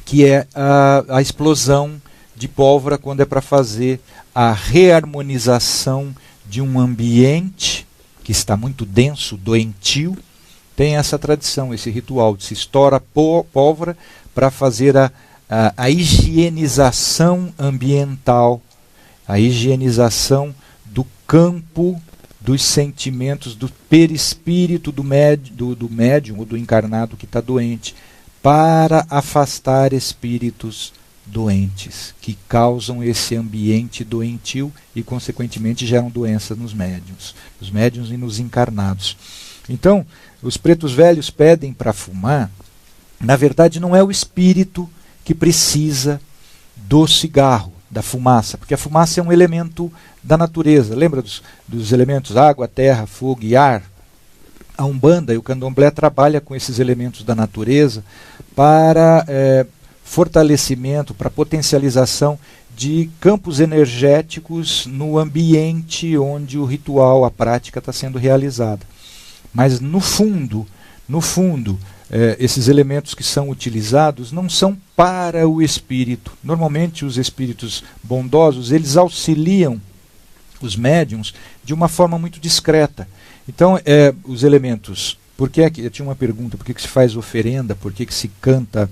que é a explosão de pólvora quando é para fazer a reharmonização de um ambiente que está muito denso, doentio. Tem essa tradição, esse ritual de se estoura pólvora para fazer a higienização ambiental, a higienização do campo dos sentimentos, do perispírito do médium ou do encarnado que está doente, para afastar espíritos doentes, que causam esse ambiente doentio e, consequentemente, geram doenças nos médiuns e nos encarnados. Então, os pretos velhos pedem para fumar. Na verdade, não é o espírito que precisa do cigarro, da fumaça, porque a fumaça é um elemento da natureza. Lembra dos elementos água, terra, fogo e ar? A Umbanda e o Candomblé trabalha com esses elementos da natureza para fortalecimento, para potencialização de campos energéticos no ambiente onde o ritual, a prática está sendo realizada. Mas no fundo, esses elementos que são utilizados não são para o espírito. Normalmente os espíritos bondosos, eles auxiliam os médiuns de uma forma muito discreta. Então, os elementos, eu tinha uma pergunta, por que se faz oferenda, por que se canta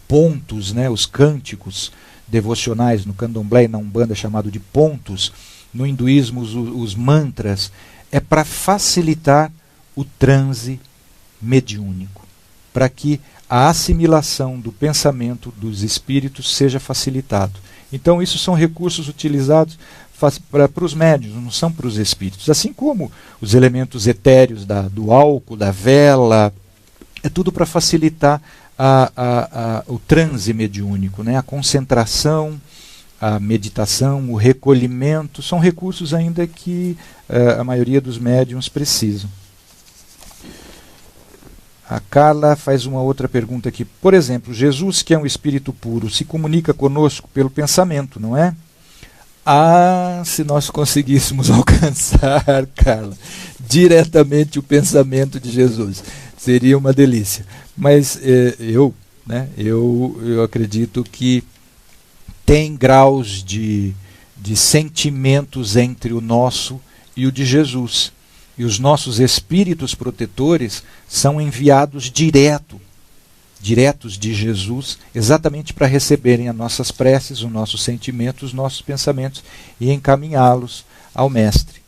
pontos, né, os cânticos devocionais no Candomblé e na Umbanda chamado de pontos, no hinduísmo os mantras, é para facilitar o transe mediúnico, para que a assimilação do pensamento dos espíritos seja facilitado. Então isso são recursos utilizados para os médiuns, não são para os espíritos. Assim como os elementos etéreos do álcool, da vela, é tudo para facilitar o transe mediúnico, né? A concentração, a meditação, o recolhimento, são recursos ainda que a maioria dos médiuns precisam. A Carla faz uma outra pergunta aqui. Por exemplo, Jesus, que é um espírito puro, se comunica conosco pelo pensamento, não é? Se nós conseguíssemos alcançar, Carla, diretamente o pensamento de Jesus, seria uma delícia. Mas eu acredito que tem graus de sentimentos entre o nosso e o de Jesus. E os nossos espíritos protetores são enviados diretos de Jesus, exatamente para receberem as nossas preces, os nossos sentimentos, os nossos pensamentos e encaminhá-los ao Mestre.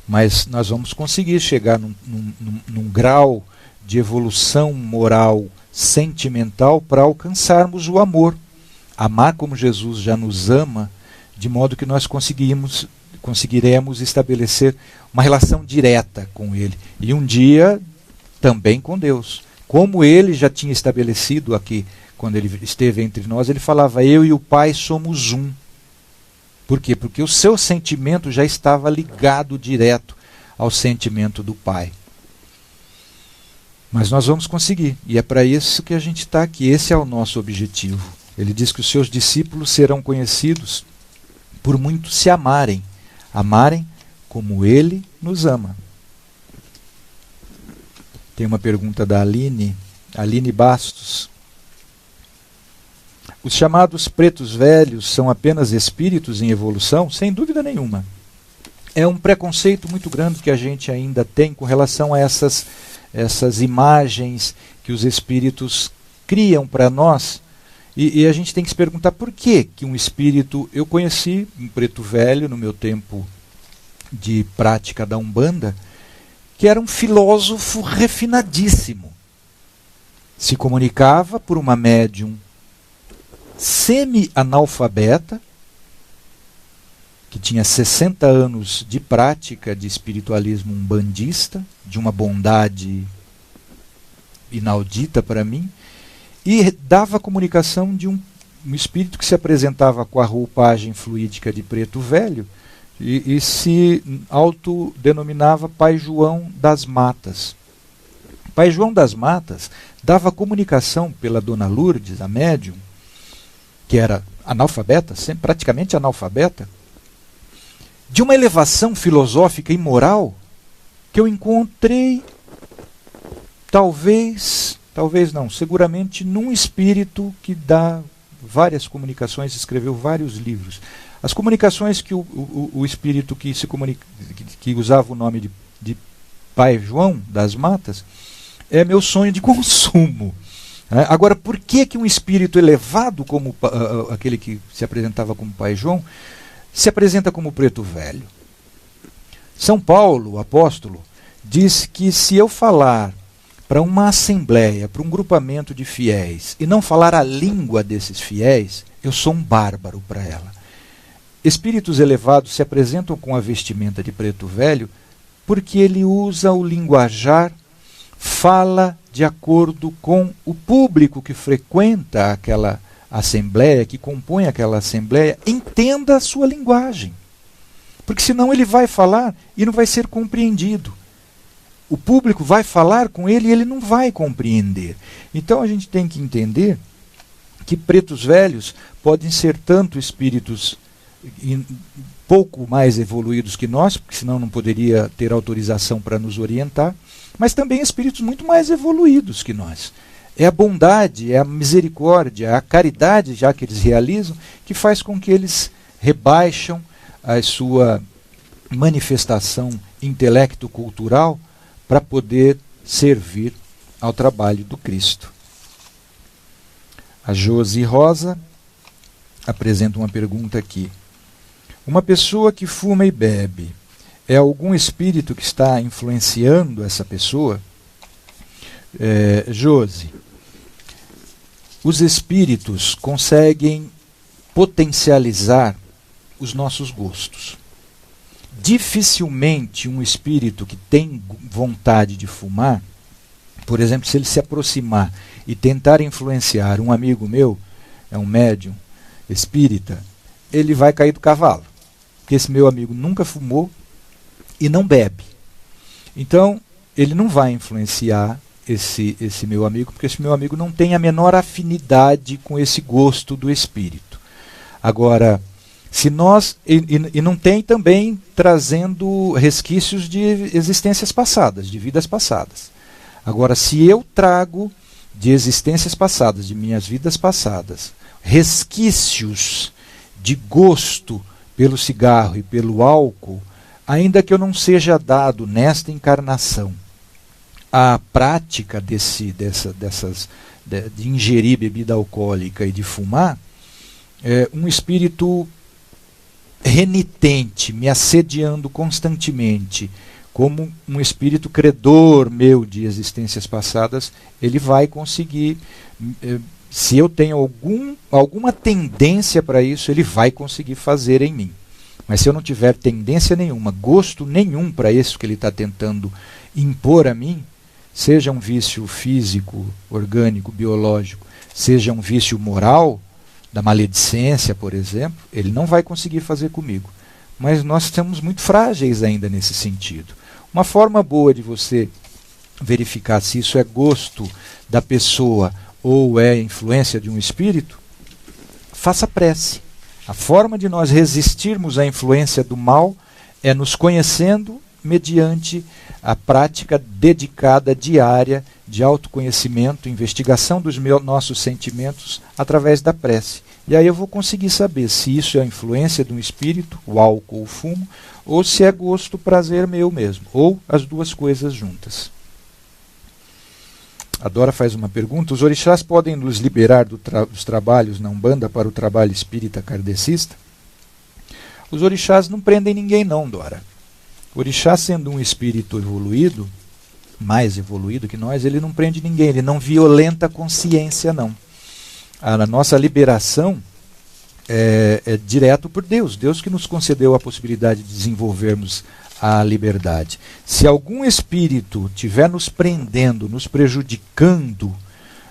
Mas nós vamos conseguir chegar num grau de evolução moral, sentimental, para alcançarmos o amor. Amar como Jesus já nos ama, de modo que nós conseguiremos estabelecer uma relação direta com Ele. E um dia também com Deus. Como Ele já tinha estabelecido aqui, quando Ele esteve entre nós, Ele falava, eu e o Pai somos um. Por quê? Porque o seu sentimento já estava ligado direto ao sentimento do Pai. Mas nós vamos conseguir, e é para isso que a gente está aqui, esse é o nosso objetivo. Ele diz que os seus discípulos serão conhecidos por muito se amarem como Ele nos ama. Tem uma pergunta da Aline Bastos. Os chamados pretos velhos são apenas espíritos em evolução? Sem dúvida nenhuma. É um preconceito muito grande que a gente ainda tem com relação a essas imagens que os espíritos criam para nós. E a gente tem que se perguntar por que um espírito... Eu conheci um preto velho no meu tempo de prática da Umbanda, que era um filósofo refinadíssimo. Se comunicava por uma médium semi-analfabeta, que tinha 60 anos de prática de espiritualismo umbandista, de uma bondade inaudita para mim, e dava a comunicação de um espírito que se apresentava com a roupagem fluídica de preto velho e se autodenominava Pai João das Matas. Pai João das Matas dava comunicação pela Dona Lourdes, a médium, que era analfabeta, praticamente analfabeta, de uma elevação filosófica e moral que eu encontrei, talvez não, seguramente num espírito que dá várias comunicações, escreveu vários livros. As comunicações que o espírito que usava o nome de Pai João das Matas é meu sonho de consumo. Agora, por que um espírito elevado como aquele que se apresentava como Pai João se apresenta como preto velho? São Paulo, o apóstolo, diz que se eu falar para uma assembleia, para um grupamento de fiéis, e não falar a língua desses fiéis, eu sou um bárbaro para ela. Espíritos elevados se apresentam com a vestimenta de preto velho porque ele usa o linguajar, fala de acordo com o público que frequenta assembleia, que compõe aquela assembleia, entenda a sua linguagem. Porque senão ele vai falar e não vai ser compreendido. O público vai falar com ele e ele não vai compreender. Então a gente tem que entender que pretos velhos podem ser tanto espíritos pouco mais evoluídos que nós, porque senão não poderia ter autorização para nos orientar, mas também espíritos muito mais evoluídos que nós. É a bondade, é a misericórdia, é a caridade já que eles realizam, que faz com que eles rebaixam a sua manifestação intelecto-cultural para poder servir ao trabalho do Cristo. A Josi Rosa apresenta uma pergunta aqui. Uma pessoa que fuma e bebe, é algum espírito que está influenciando essa pessoa? Josi, os espíritos conseguem potencializar os nossos gostos. Dificilmente um espírito que tem vontade de fumar, por exemplo, se ele se aproximar e tentar influenciar um amigo meu, é um médium espírita, ele vai cair do cavalo. Porque esse meu amigo nunca fumou e não bebe. Então, ele não vai influenciar esse meu amigo, porque esse meu amigo não tem a menor afinidade com esse gosto do espírito. Agora, se nós... E não tem também trazendo resquícios de existências passadas, de vidas passadas. Agora, se eu trago de existências passadas, de minhas vidas passadas, resquícios de gosto pelo cigarro e pelo álcool, ainda que eu não seja dado nesta encarnação a prática de ingerir bebida alcoólica e de fumar, um espírito renitente, me assediando constantemente, como um espírito credor meu de existências passadas, ele vai conseguir, se eu tenho alguma tendência para isso, ele vai conseguir fazer em mim. Mas se eu não tiver tendência nenhuma, gosto nenhum para isso que ele está tentando impor a mim, seja um vício físico, orgânico, biológico, seja um vício moral, da maledicência, por exemplo, ele não vai conseguir fazer comigo. Mas nós estamos muito frágeis ainda nesse sentido. Uma forma boa de você verificar se isso é gosto da pessoa ou é influência de um espírito, faça prece. A forma de nós resistirmos à influência do mal é nos conhecendo mediante a prática dedicada diária de autoconhecimento, investigação dos nossos sentimentos através da prece. E aí eu vou conseguir saber se isso é a influência de um espírito, o álcool, o fumo, ou se é gosto, prazer meu mesmo, ou as duas coisas juntas. A Dora faz uma pergunta: os orixás podem nos liberar dos trabalhos na Umbanda para o trabalho espírita kardecista? Os orixás não prendem ninguém não, Dora. O orixá, sendo um espírito evoluído, mais evoluído que nós, ele não prende ninguém, ele não violenta a consciência, não. A nossa liberação é direto por Deus, Deus que nos concedeu a possibilidade de desenvolvermos a liberdade. Se algum espírito estiver nos prendendo, nos prejudicando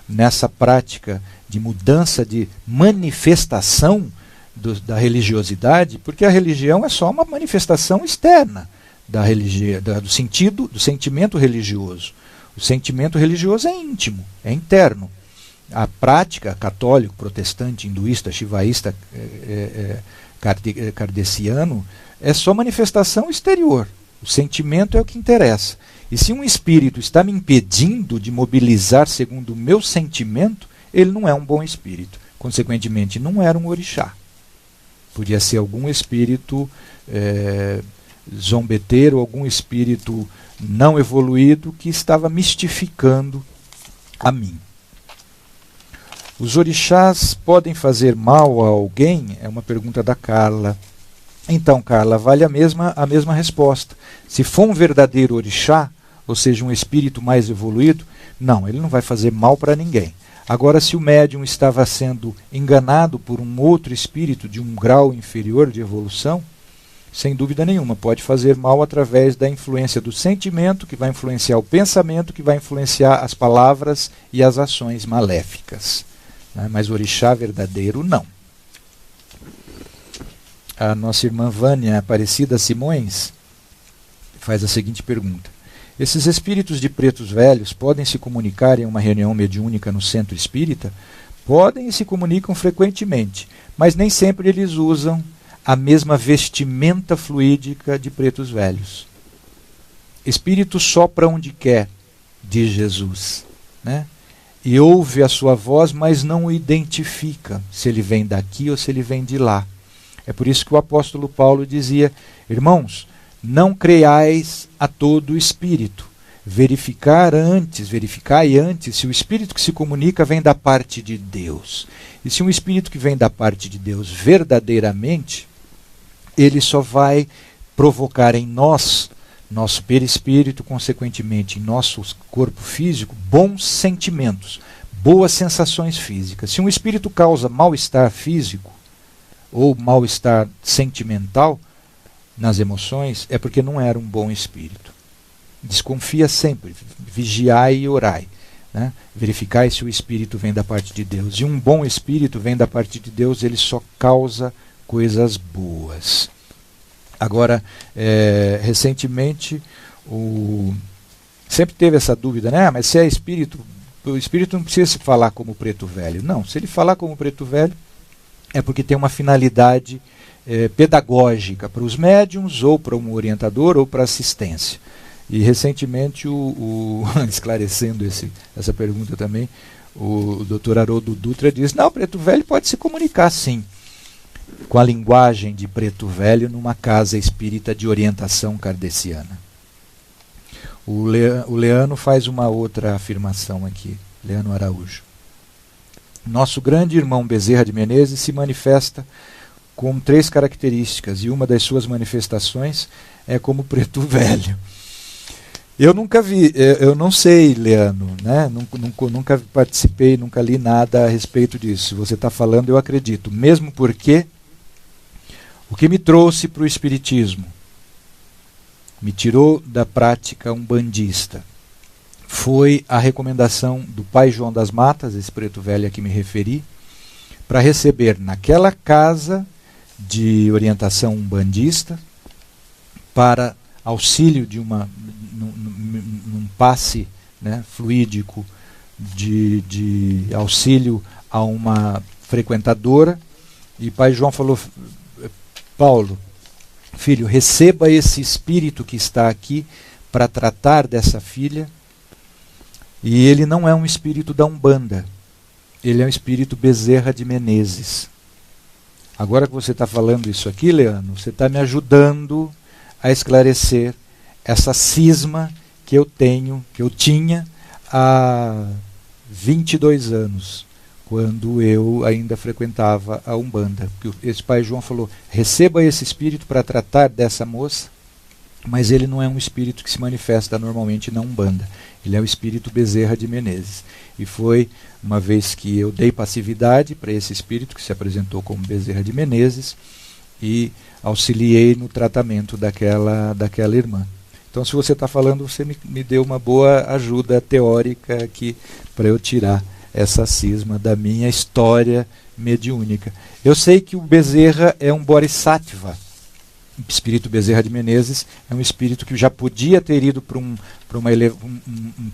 nessa prática de mudança, de manifestação da religiosidade, porque a religião é só uma manifestação externa do sentimento religioso. O sentimento religioso é íntimo, é interno. A prática católico, protestante, hinduísta, shivaísta, kardeciano é só manifestação exterior. O sentimento é o que interessa. E se um espírito está me impedindo de mobilizar segundo o meu sentimento, ele não é um bom espírito. Consequentemente, não era um orixá. Podia ser algum espírito zombeteiro, algum espírito não evoluído que estava mistificando a mim. Os orixás podem fazer mal a alguém? É uma pergunta da Carla. Então, Carla, vale a mesma resposta. Se for um verdadeiro orixá, ou seja, um espírito mais evoluído, não, ele não vai fazer mal para ninguém. Agora, se o médium estava sendo enganado por um outro espírito de um grau inferior de evolução, sem dúvida nenhuma, pode fazer mal através da influência do sentimento, que vai influenciar o pensamento, que vai influenciar as palavras e as ações maléficas. né? Mas orixá verdadeiro não. A nossa irmã Vânia Aparecida Simões faz a seguinte pergunta: esses espíritos de pretos velhos podem se comunicar em uma reunião mediúnica no centro espírita? Podem e se comunicam frequentemente, mas nem sempre eles usam a mesma vestimenta fluídica de pretos velhos. Espírito sopra onde quer, diz Jesus, né? E ouve a sua voz, mas não o identifica se ele vem daqui ou se ele vem de lá. É por isso que o apóstolo Paulo dizia: irmãos, não creiais a todo espírito. Verificai antes se o espírito que se comunica vem da parte de Deus. E se um espírito que vem da parte de Deus verdadeiramente, ele só vai provocar em nós, nosso perispírito, consequentemente em nosso corpo físico, bons sentimentos, boas sensações físicas. Se um espírito causa mal-estar físico ou mal-estar sentimental nas emoções, é porque não era um bom espírito. Desconfia sempre, vigiai e orai, né? Verificai se o espírito vem da parte de Deus. E um bom espírito vem da parte de Deus, ele só causa coisas boas. Agora, recentemente, sempre teve essa dúvida, né? Mas se é espírito, o espírito não precisa se falar como preto velho. Não, se ele falar como preto velho, é porque tem uma finalidade pedagógica para os médiums, ou para um orientador, ou para assistência. E recentemente, esclarecendo essa pergunta também, o Dr. Haroldo Dutra disse: não, o preto velho pode se comunicar sim, com a linguagem de preto velho numa casa espírita de orientação kardeciana. O Leano faz uma outra afirmação aqui, Leano Araújo. Nosso grande irmão Bezerra de Menezes se manifesta com 3 características, e uma das suas manifestações é como preto velho. Eu nunca vi, eu não sei, Leano, né? Nunca participei, nunca li nada a respeito disso. Se você está falando, eu acredito. Mesmo porque o que me trouxe para o espiritismo, me tirou da prática umbandista, foi a recomendação do pai João das Matas, esse preto velho a que me referi, para receber naquela casa de orientação umbandista, para auxílio de num passe, né, fluídico de auxílio a uma frequentadora. E pai João falou: Paulo, filho, receba esse espírito que está aqui para tratar dessa filha. E ele não é um espírito da Umbanda, ele é um espírito Bezerra de Menezes. Agora que você está falando isso aqui, Leandro, você está me ajudando a esclarecer essa cisma que eu tinha há 22 anos, quando eu ainda frequentava a Umbanda. Esse pai João falou: receba esse espírito para tratar dessa moça, mas ele não é um espírito que se manifesta normalmente na Umbanda. Ele é o espírito Bezerra de Menezes. E foi uma vez que eu dei passividade para esse espírito, que se apresentou como Bezerra de Menezes, e auxiliei no tratamento daquela irmã. Então, se você está falando, você me deu uma boa ajuda teórica aqui para eu tirar essa cisma da minha história mediúnica. Eu sei que o Bezerra é um Bodhisattva. O espírito Bezerra de Menezes é um espírito que já podia ter ido para um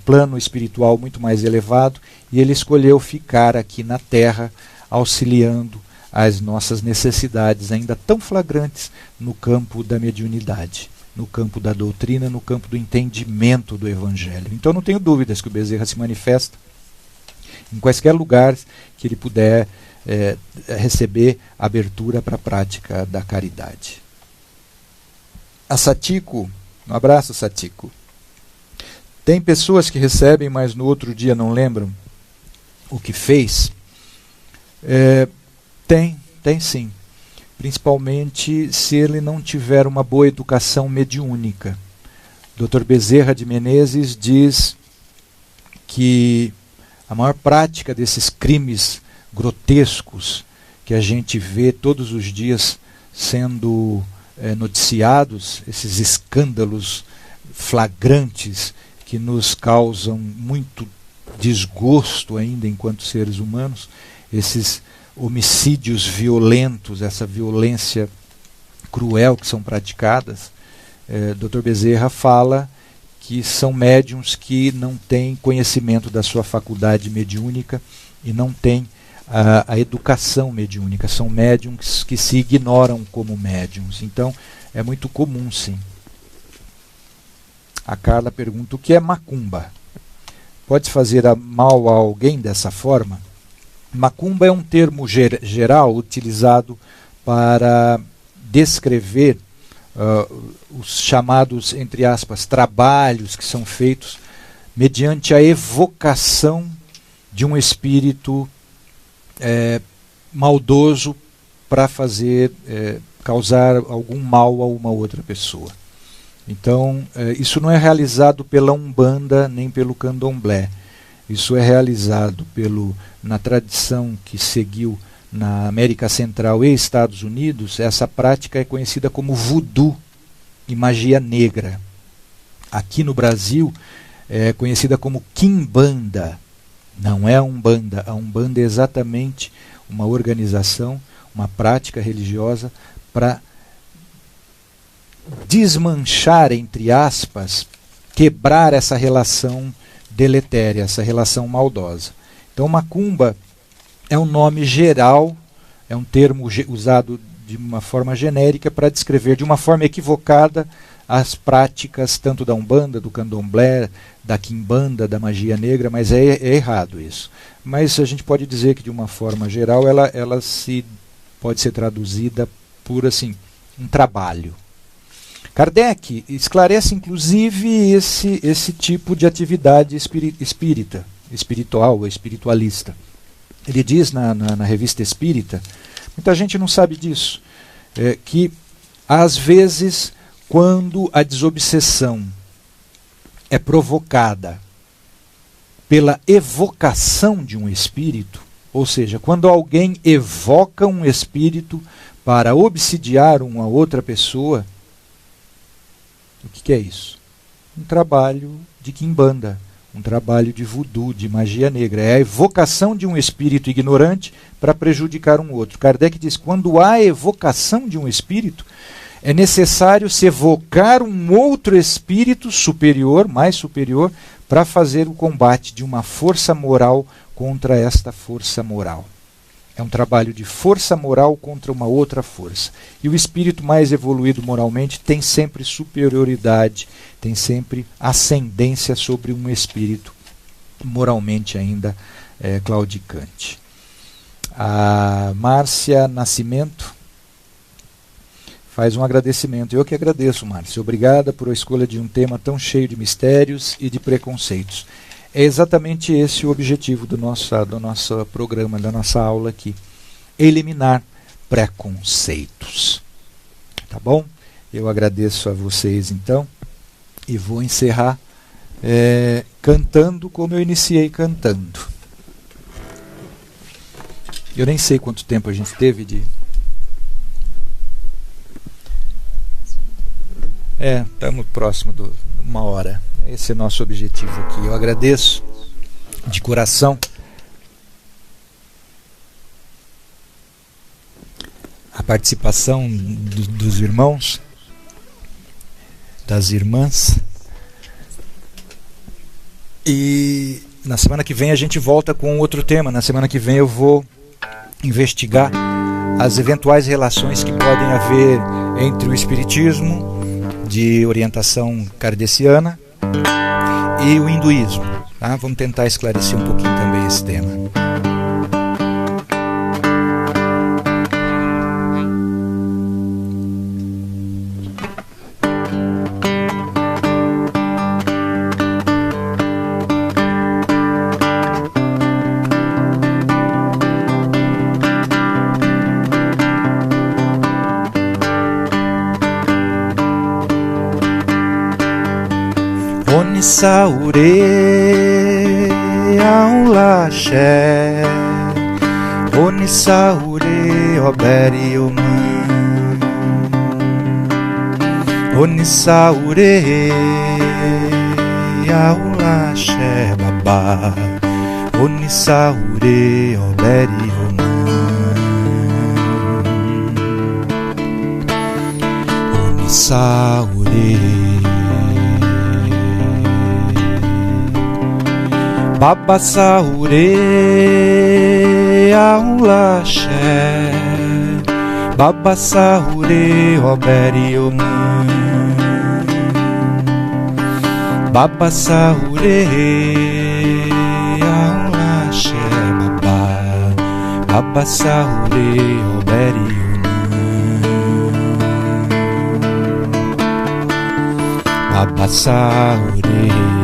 plano espiritual muito mais elevado, e ele escolheu ficar aqui na Terra, auxiliando as nossas necessidades ainda tão flagrantes no campo da mediunidade, no campo da doutrina, no campo do entendimento do Evangelho. Então não tenho dúvidas que o Bezerra se manifesta em quaisquer lugares que ele puder receber abertura para a prática da caridade. A Satiko, um abraço, Satiko. Tem pessoas que recebem, mas no outro dia não lembram o que fez? Tem sim. Principalmente se ele não tiver uma boa educação mediúnica. Dr. Bezerra de Menezes diz que a maior prática desses crimes grotescos que a gente vê todos os dias sendo noticiados, esses escândalos flagrantes que nos causam muito desgosto ainda enquanto seres humanos, esses homicídios violentos, essa violência cruel que são praticadas, Dr. Bezerra fala que são médiuns que não têm conhecimento da sua faculdade mediúnica e não têm a educação mediúnica, são médiuns que se ignoram como médiuns. Então é muito comum, sim. A Carla pergunta: o que é macumba? Pode fazer mal a alguém dessa forma? Macumba é um termo geral utilizado para descrever os chamados, entre aspas, trabalhos que são feitos mediante a evocação de um espírito maldoso para fazer causar algum mal a uma outra pessoa. Então, isso não é realizado pela Umbanda nem pelo Candomblé. Isso é realizado na tradição que seguiu na América Central e Estados Unidos. Essa prática é conhecida como voodoo e magia negra. Aqui no Brasil é conhecida como quimbanda. Não é a Umbanda. A Umbanda é exatamente uma organização, uma prática religiosa para desmanchar, entre aspas, quebrar essa relação deletéria, essa relação maldosa. Então, macumba é um nome geral, é um termo usado de uma forma genérica para descrever de uma forma equivocada as práticas tanto da Umbanda, do Candomblé, da Quimbanda, da magia negra, mas é errado isso. Mas a gente pode dizer que de uma forma geral ela pode ser traduzida por assim, um trabalho. Kardec esclarece inclusive esse tipo de atividade espiritual ou espiritualista. Ele diz na Revista Espírita, muita gente não sabe disso, que às vezes quando a desobsessão é provocada pela evocação de um espírito, ou seja, quando alguém evoca um espírito para obsidiar uma outra pessoa, o que é isso? Um trabalho de quimbanda, um trabalho de voodoo, de magia negra. É a evocação de um espírito ignorante para prejudicar um outro. Kardec diz que quando há evocação de um espírito, é necessário se evocar um outro espírito superior, mais superior, para fazer o combate de uma força moral contra esta força moral. É um trabalho de força moral contra uma outra força. E o espírito mais evoluído moralmente tem sempre superioridade, tem sempre ascendência sobre um espírito moralmente ainda claudicante. A Márcia Nascimento faz um agradecimento. Eu que agradeço, Márcia. Obrigada por a escolha de um tema tão cheio de mistérios e de preconceitos. É exatamente esse o objetivo do nosso programa, da nossa aula aqui. Eliminar preconceitos. Tá bom? Eu agradeço a vocês, então, e vou encerrar cantando como eu iniciei cantando. Eu nem sei quanto tempo a gente teve de... estamos próximo de 1 hora. Esse é o nosso objetivo aqui. Eu agradeço de coração a participação dos irmãos, das irmãs. E na semana que vem a gente volta com outro tema. Na semana que vem eu vou investigar as eventuais relações que podem haver entre o espiritismo de orientação kardeciana e o hinduísmo. Tá? Vamos tentar esclarecer um pouquinho também esse tema. Saure aulaxé, Oni saure oberi oman, Oni saure aulaxé babá, Oni saure oberi oman. Saure Baba Saure Aulaxé Baba Saure Obere Oman Baba Saure Aulaxé Baba Saure Obere Oman Baba Saure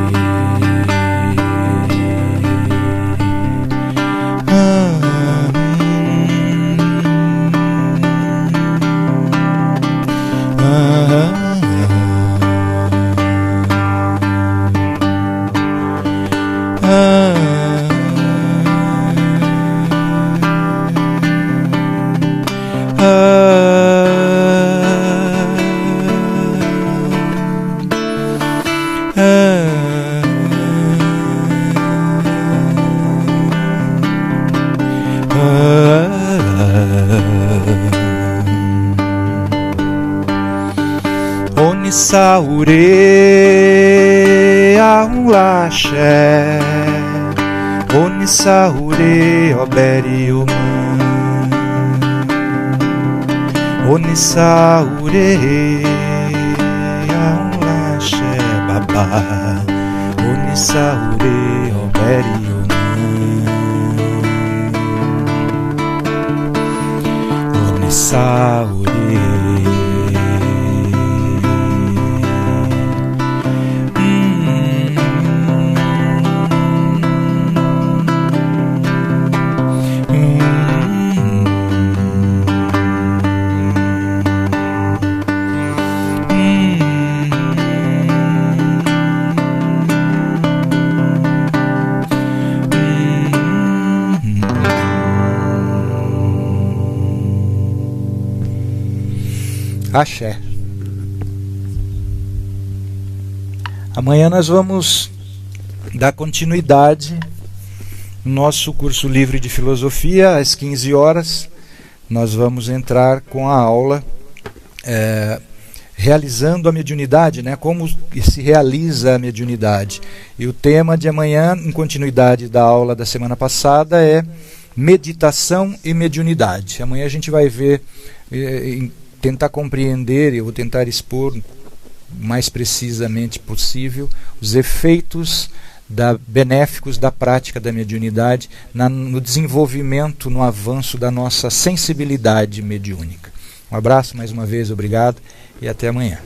Saure Aulaxé Oni Saure Obere Oman Oni Saure Aulaxé Baba Oni Saure Obere Oman Oni Saure Axé. Amanhã nós vamos dar continuidade no nosso curso livre de filosofia, às 15 horas. Nós vamos entrar com a aula realizando a mediunidade, né? Como se realiza a mediunidade. E o tema de amanhã, em continuidade da aula da semana passada, é meditação e mediunidade. Amanhã a gente vai ver, tentar compreender, eu vou tentar expor o mais precisamente possível os efeitos benéficos da prática da mediunidade no desenvolvimento, no avanço da nossa sensibilidade mediúnica. Um abraço mais uma vez, obrigado e até amanhã.